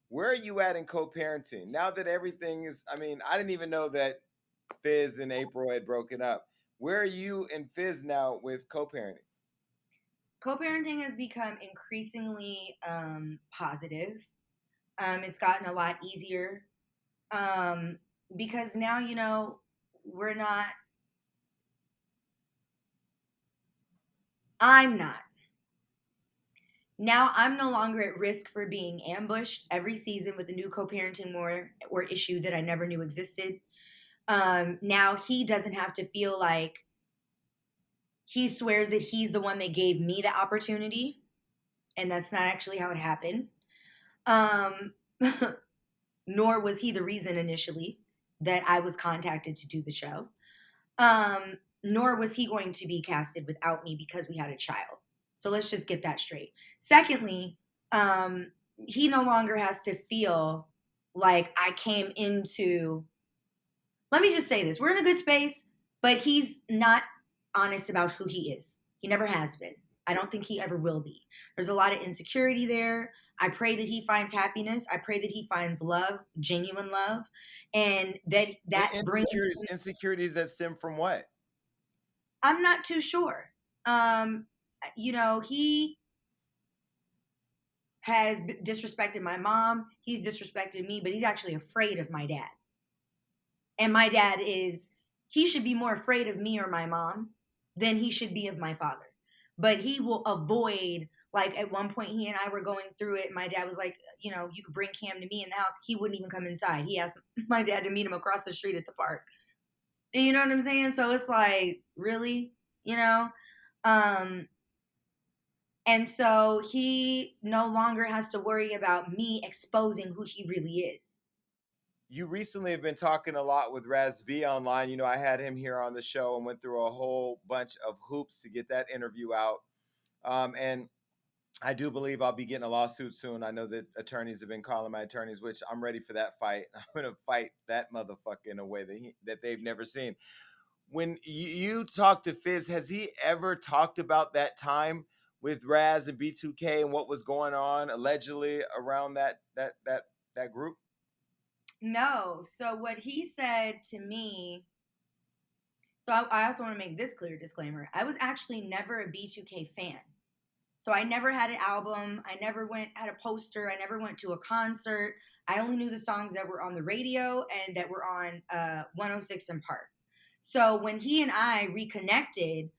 Where are you at in co-parenting? Now that everything is, I mean, I didn't even know that Fizz and April had broken up. Where are you and Fizz now with co-parenting? Co-parenting has become increasingly positive. It's gotten a lot easier because now, you know, I'm not. Now I'm no longer at risk for being ambushed every season with a new co-parenting or issue that I never knew existed. Now he doesn't have to feel like he swears that he's the one that gave me the opportunity, and that's not actually how it happened. Nor was he the reason initially that I was contacted to do the show. Nor was he going to be casted without me because we had a child. So let's just get that straight. Secondly, he no longer has to feel like I came into, let me just say this, we're in a good space, but he's not honest about who he is. He never has been. I don't think he ever will be. There's a lot of insecurity there. I pray that he finds happiness. I pray that he finds love, genuine love, and that brings insecurities that stem from what? I'm not too sure. You know, he has disrespected my mom. He's disrespected me, but he's actually afraid of my dad. And my dad he should be more afraid of me or my mom than he should be of my father. But he will avoid, like at one point he and I were going through it. And my dad was like, you know, you could bring Cam to me in the house. He wouldn't even come inside. He asked my dad to meet him across the street at the park. And you know what I'm saying? So it's like, really, you know? And so he no longer has to worry about me exposing who he really is. You recently have been talking a lot with Raz B online. You know, I had him here on the show and went through a whole bunch of hoops to get that interview out. And I do believe I'll be getting a lawsuit soon. I know that attorneys have been calling my attorneys, which I'm ready for that fight. I'm going to fight that motherfucker in a way that they've never seen. When you talk to Fizz, has he ever talked about that time with Raz and B2K and what was going on allegedly around that group? No. So what he said to me, so I also want to make this clear disclaimer. I was actually never a B2K fan. So I never had an album. I never had a poster. I never went to a concert. I only knew the songs that were on the radio and that were on 106 in Park. So when he and I reconnected,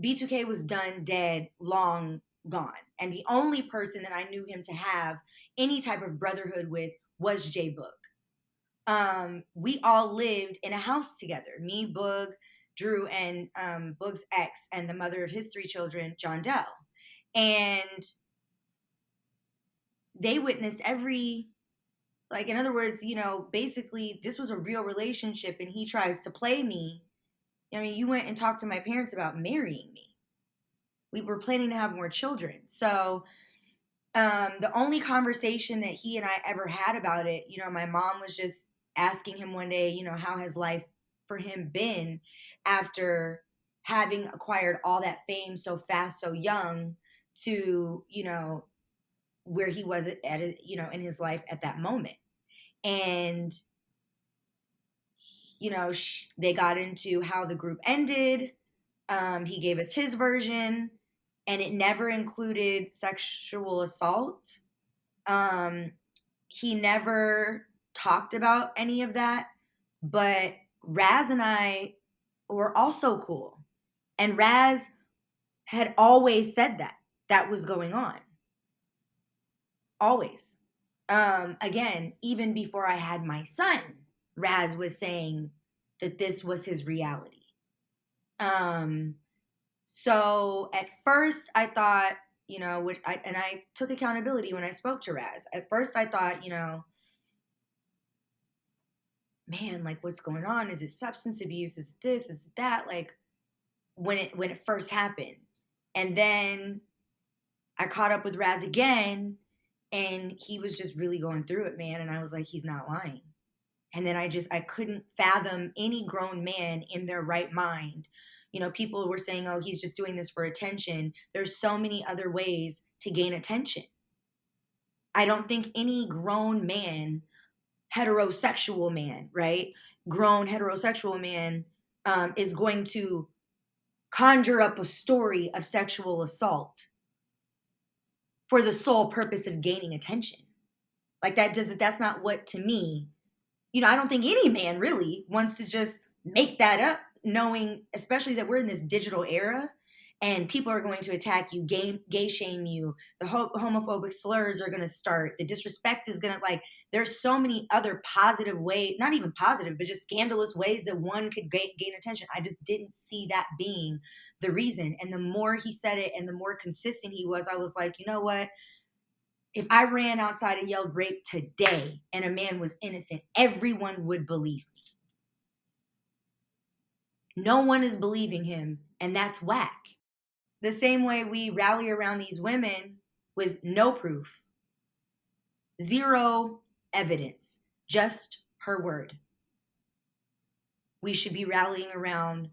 B2K was done, dead, long gone. And the only person that I knew him to have any type of brotherhood with was J Boog. We all lived in a house together. Me, Boog, Drew, and Boog's ex, and the mother of his 3 children, John Dell. And they witnessed like, in other words, you know, basically this was a real relationship and he tries to play me. I mean, you went and talked to my parents about marrying me. We were planning to have more children. So the only conversation that he and I ever had about it, you know, my mom was just asking him one day, you know, how has life for him been after having acquired all that fame so fast, so young, to, you know, where he was you know, in his life at that moment. And, you know, they got into how the group ended. He gave us his version, and it never included sexual assault. He never talked about any of that, but Raz and I were also cool. And Raz had always said that was going on. Always. Again, even before I had my son, Raz was saying that this was his reality. So at first I thought, I took accountability when I spoke to Raz. At first I thought, man, like what's going on? Is it substance abuse? Is it this? Is it that? Like when it first happened. And then I caught up with Raz again and he was just really going through it, man. And I was like, he's not lying. And then I couldn't fathom any grown man in their right mind. People were saying, oh, he's just doing this for attention. There's so many other ways to gain attention. I don't think any grown man, heterosexual man, right? Grown heterosexual man is going to conjure up a story of sexual assault for the sole purpose of gaining attention. Like that's not what, to me, I don't think any man really wants to just make that up, knowing, especially that we're in this digital era and people are going to attack you, gay shame you, the homophobic slurs are going to start, the disrespect is going to, like, there's so many other positive ways, not even positive, but just scandalous ways that one could gain attention. I just didn't see that being the reason. And the more he said it and the more consistent he was, I was like, you know what? If I ran outside and yelled rape today and a man was innocent, everyone would believe me. No one is believing him, and that's whack. The same way we rally around these women with no proof, zero evidence, just her word. We should be rallying around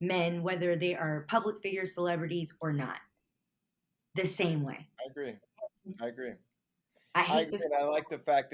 men, whether they are public figures, celebrities, or not. The same way. I agree. I hate this. And I like the fact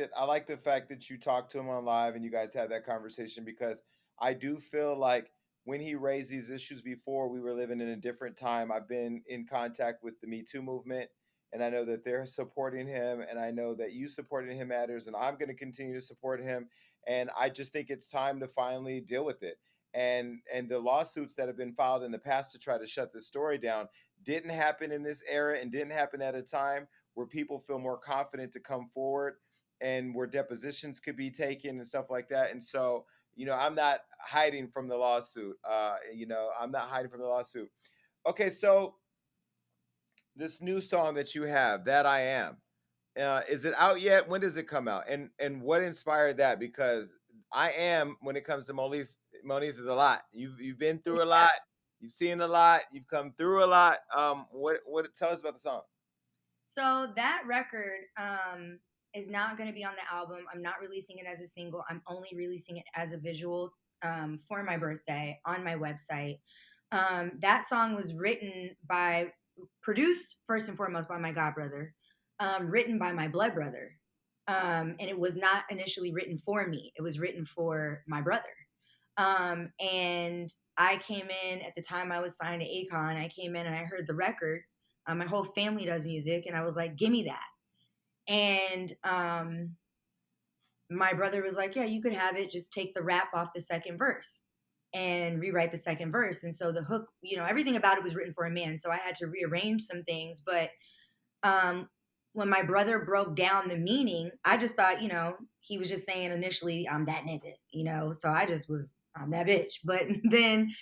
that you talked to him on live and you guys had that conversation, because I do feel like when he raised these issues before, we were living in a different time. I've been in contact with the Me Too movement, and I know that they're supporting him, and I know that you supporting him matters, and I'm going to continue to support him. And I just think it's time to finally deal with it. And the lawsuits that have been filed in the past to try to shut this story down didn't happen in this era and didn't happen at a time where people feel more confident to come forward and where depositions could be taken and stuff like that. And so, I'm not hiding from the lawsuit. I'm not hiding from the lawsuit. Okay, so this new song that you have, That I Am, is it out yet? When does it come out? And what inspired that? Because I am, when it comes to Moniece is a lot. You've been through a lot. You've seen a lot. You've come through a lot. What tell us about the song? So that record is not going to be on the album. I'm not releasing it as a single. I'm only releasing it as a visual for my birthday on my website. That song was produced first and foremost by my godbrother, written by my blood brother. And it was not initially written for me. It was written for my brother. And I came in at the time I was signed to Akon. I came in and I heard the record. My whole family does music, and I was like, give me that. And my brother was like, yeah, you could have it. Just take the rap off the second verse and rewrite the second verse. And so the hook, everything about it was written for a man. So I had to rearrange some things. But when my brother broke down the meaning, I just thought, he was just saying initially, I'm that nigga, so I just was, I'm that bitch. But then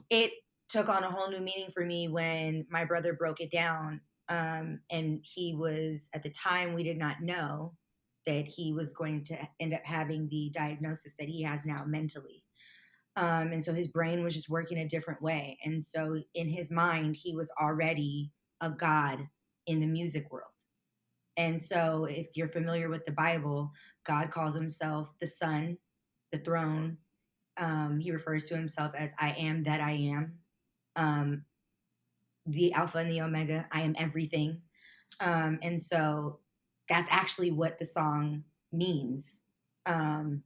it took on a whole new meaning for me when my brother broke it down. And he was, at the time, we did not know that he was going to end up having the diagnosis that he has now mentally. And so his brain was just working a different way. And so in his mind, he was already a god in the music world. And so if you're familiar with the Bible, God calls himself the Son, the throne. He refers to himself as I am that I am. The Alpha and the Omega, I am everything. And so that's actually what the song means. And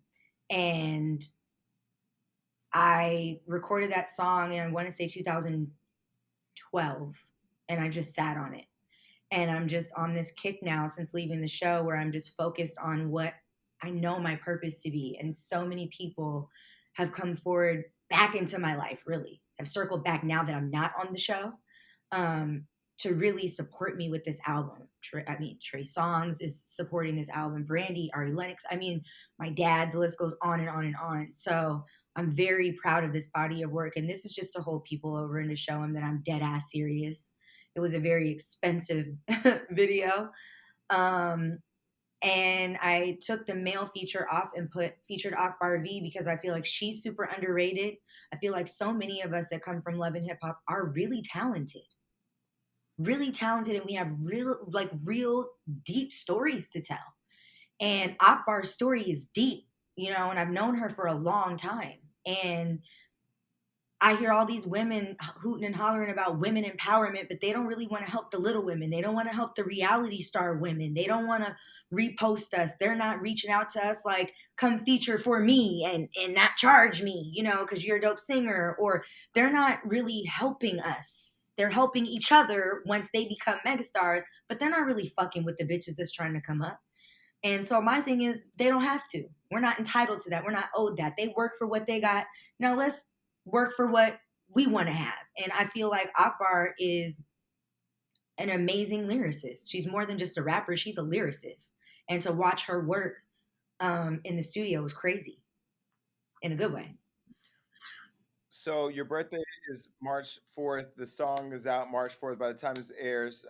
I recorded that song in, I want to say 2012, and I just sat on it. And I'm just on this kick now since leaving the show where I'm just focused on what I know my purpose to be. And so many people have come forward back into my life, really, have circled back now that I'm not on the show, um, to really support me with this album. Trey Songz is supporting this album, Brandy, Ari Lennox. I mean, my dad, the list goes on and on and on. So I'm very proud of this body of work. And this is just to hold people over and to show them that I'm dead ass serious. It was a very expensive video. And I took the male feature off and put featured Akbar V because I feel like she's super underrated. I feel like so many of us that come from love and hip hop are really talented. Really talented, and we have real deep stories to tell. And Akbar's story is deep, and I've known her for a long time. And I hear all these women hooting and hollering about women empowerment, but they don't really want to help the little women. They don't want to help the reality star women. They don't want to repost us. They're not reaching out to us like, come feature for me and not charge me, because you're a dope singer. Or they're not really helping us. They're helping each other once they become megastars, but they're not really fucking with the bitches that's trying to come up. And so my thing is, they don't have to. We're not entitled to that. We're not owed that. They work for what they got. Now let's work for what we want to have. And I feel like Akbar is an amazing lyricist. She's more than just a rapper. She's a lyricist. And to watch her work in the studio was crazy in a good way. So your birthday is March 4th. The song is out March 4th. By the time this airs,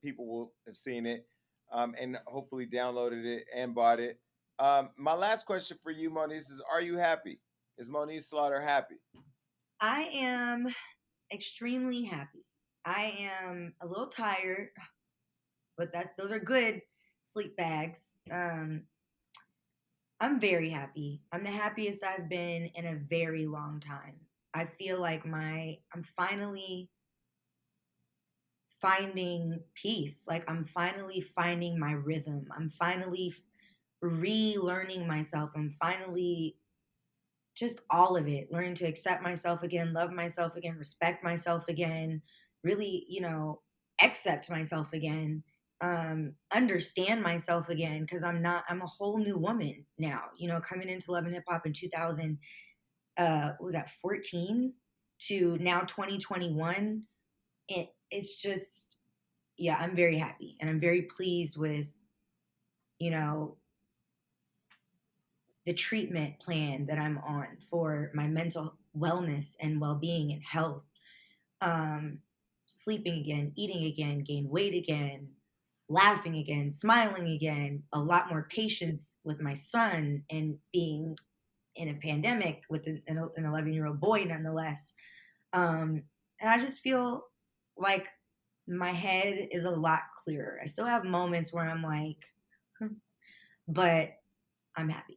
people will have seen it and hopefully downloaded it and bought it. My last question for you, Moniece, is: are you happy? Is Moniece Slaughter happy? I am extremely happy. I am a little tired, but those are good sleep bags. I'm very happy. I'm the happiest I've been in a very long time. I feel like I'm finally finding peace. Like I'm finally finding my rhythm. I'm finally relearning myself. I'm finally just all of it, learning to accept myself again, love myself again, respect myself again, really, accept myself again, understand myself again, because I'm a whole new woman now, coming into love and hip hop in 2000, what was that, 14 to now 2021. It's just, yeah, I'm very happy and I'm very pleased with, the treatment plan that I'm on for my mental wellness and well-being and health. Sleeping again, eating again, gain weight again, laughing again, smiling again, a lot more patience with my son, and being in a pandemic with an 11-year-old boy nonetheless. And I just feel like my head is a lot clearer. I still have moments where I'm like, but I'm happy.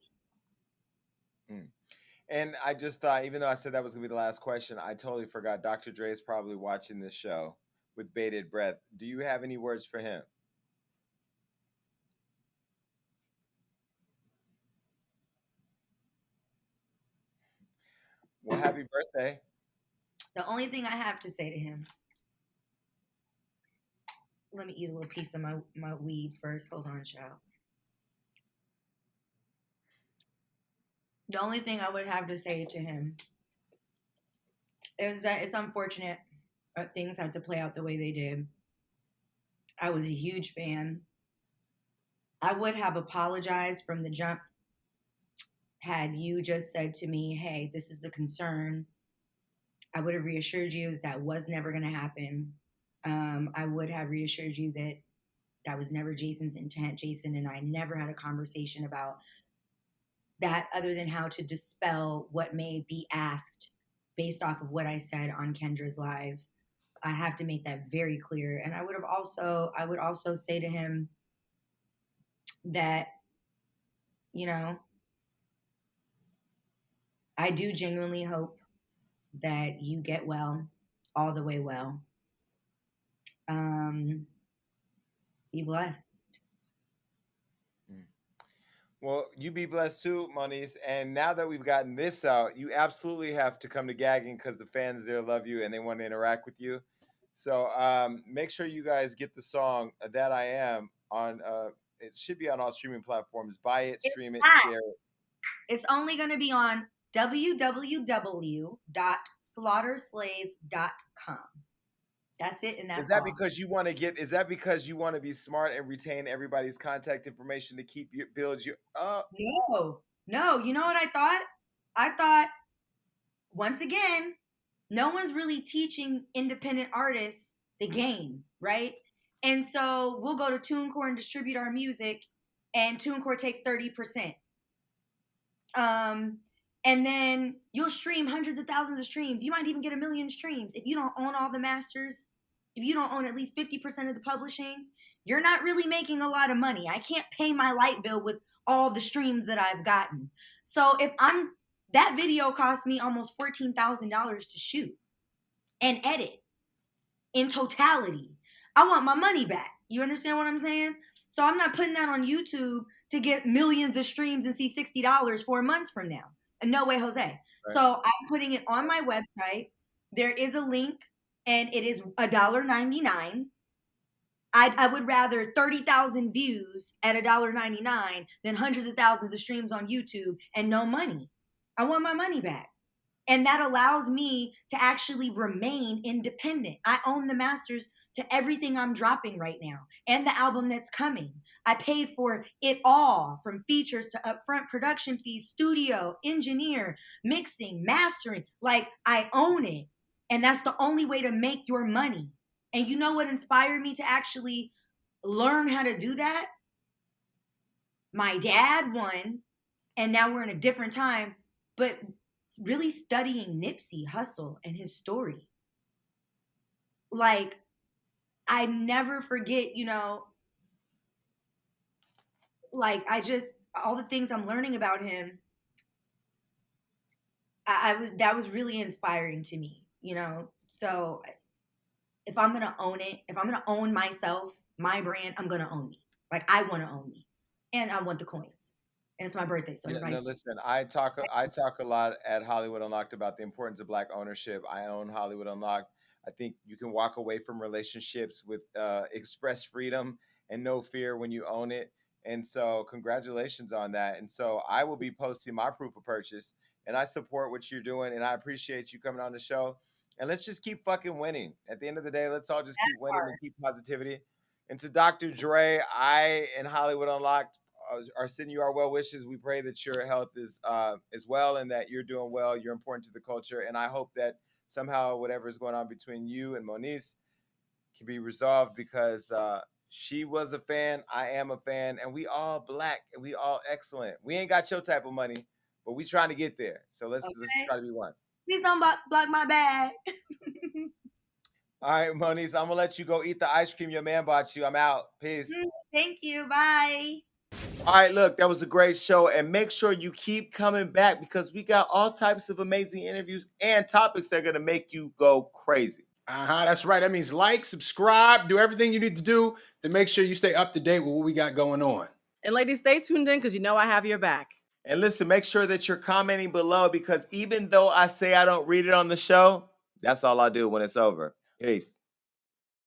And I just thought, even though I said that was going to be the last question, I totally forgot. Dr. Dre is probably watching this show with bated breath. Do you have any words for him? Well, happy birthday. The only thing I have to say to him, let me eat a little piece of my weed first. Hold on, child. The only thing I would have to say to him is that it's unfortunate that things had to play out the way they did. I was a huge fan. I would have apologized from the jump had you just said to me, hey, this is the concern. I would have reassured you that that was never going to happen. I would have reassured you that that was never Jason's intent. Jason and I never had a conversation about that other than how to dispel what may be asked based off of what I said on Kendra's live. I have to make that very clear. And I would also say to him that, I do genuinely hope that you get well, all the way well. Be blessed. Well, you be blessed too, Moniece. And now that we've gotten this out, you absolutely have to come to Gagging because the fans there love you and they want to interact with you. So make sure you guys get the song That I Am on it should be on all streaming platforms. Buy it, It's stream it, not. share it. It's only going to be on www.slaughtersslaves.com. That's it, and Is that's that all. because you want to get? Is that because you want to be smart and retain everybody's contact information to keep you build you up? No. You know what I thought? I thought, once again, no one's really teaching independent artists the game, right? And so we'll go to TuneCore and distribute our music, and TuneCore takes 30%. And then you'll stream hundreds of thousands of streams. You might even get 1 million streams. If you don't own all the masters, if you don't own at least 50% of the publishing, you're not really making a lot of money. I can't pay my light bill with all the streams that I've gotten. So that video cost me almost $14,000 to shoot and edit in totality. I want my money back. You understand what I'm saying? So I'm not putting that on YouTube to get millions of streams and see $60 4 months from now. No way, Jose. Right. So I'm putting it on my website. There is a link, and it is $1.99. I would rather 30,000 views at $1.99 than hundreds of thousands of streams on YouTube and no money. I want my money back. And that allows me to actually remain independent. I own the masters to everything I'm dropping right now and the album that's coming. I paid for it all, from features to upfront production fees, studio, engineer, mixing, mastering. Like, I own it. And that's the only way to make your money. And you know what inspired me to actually learn how to do that? My dad won, and now we're in a different time, but really studying Nipsey Hussle and his story. Like, I never forget, like, all the things I'm learning about him, that was really inspiring to me, So if I'm going to own it, if I'm going to own myself, my brand, I'm going to own me. Like, I want to own me, and I want the coins. And it's my birthday, so everybody. No, listen. I talk a lot at Hollywood Unlocked about the importance of Black ownership. I own Hollywood Unlocked. I think you can walk away from relationships with express freedom and no fear when you own it. And so, congratulations on that. And so, I will be posting my proof of purchase, and I support what you're doing, and I appreciate you coming on the show. And let's just keep fucking winning. At the end of the day, let's all just keep winning and keep positivity. And to Dr. Dre, I and Hollywood Unlocked are sending you our well wishes. We pray that your health is well, and that you're doing well. You're important to the culture, and I hope that somehow whatever is going on between you and Moniece can be resolved, because she was a fan, I am a fan, and we all Black and we all excellent. We ain't got your type of money, but we trying to get there. So let's try to be one. Please don't block my bag. All right, Moniece, I'm gonna let you go eat the ice cream your man bought you. I'm out. Peace. Thank you. Bye. All right, look, that was a great show, and make sure you keep coming back, because we got all types of amazing interviews and topics that are gonna make you go crazy. That's right. That means like, subscribe, do everything you need to do to make sure you stay up to date with what we got going on. And ladies, stay tuned in, because I have your back. And listen, make sure that you're commenting below, because even though I say I don't read it on the show, that's all I do when it's over. Peace.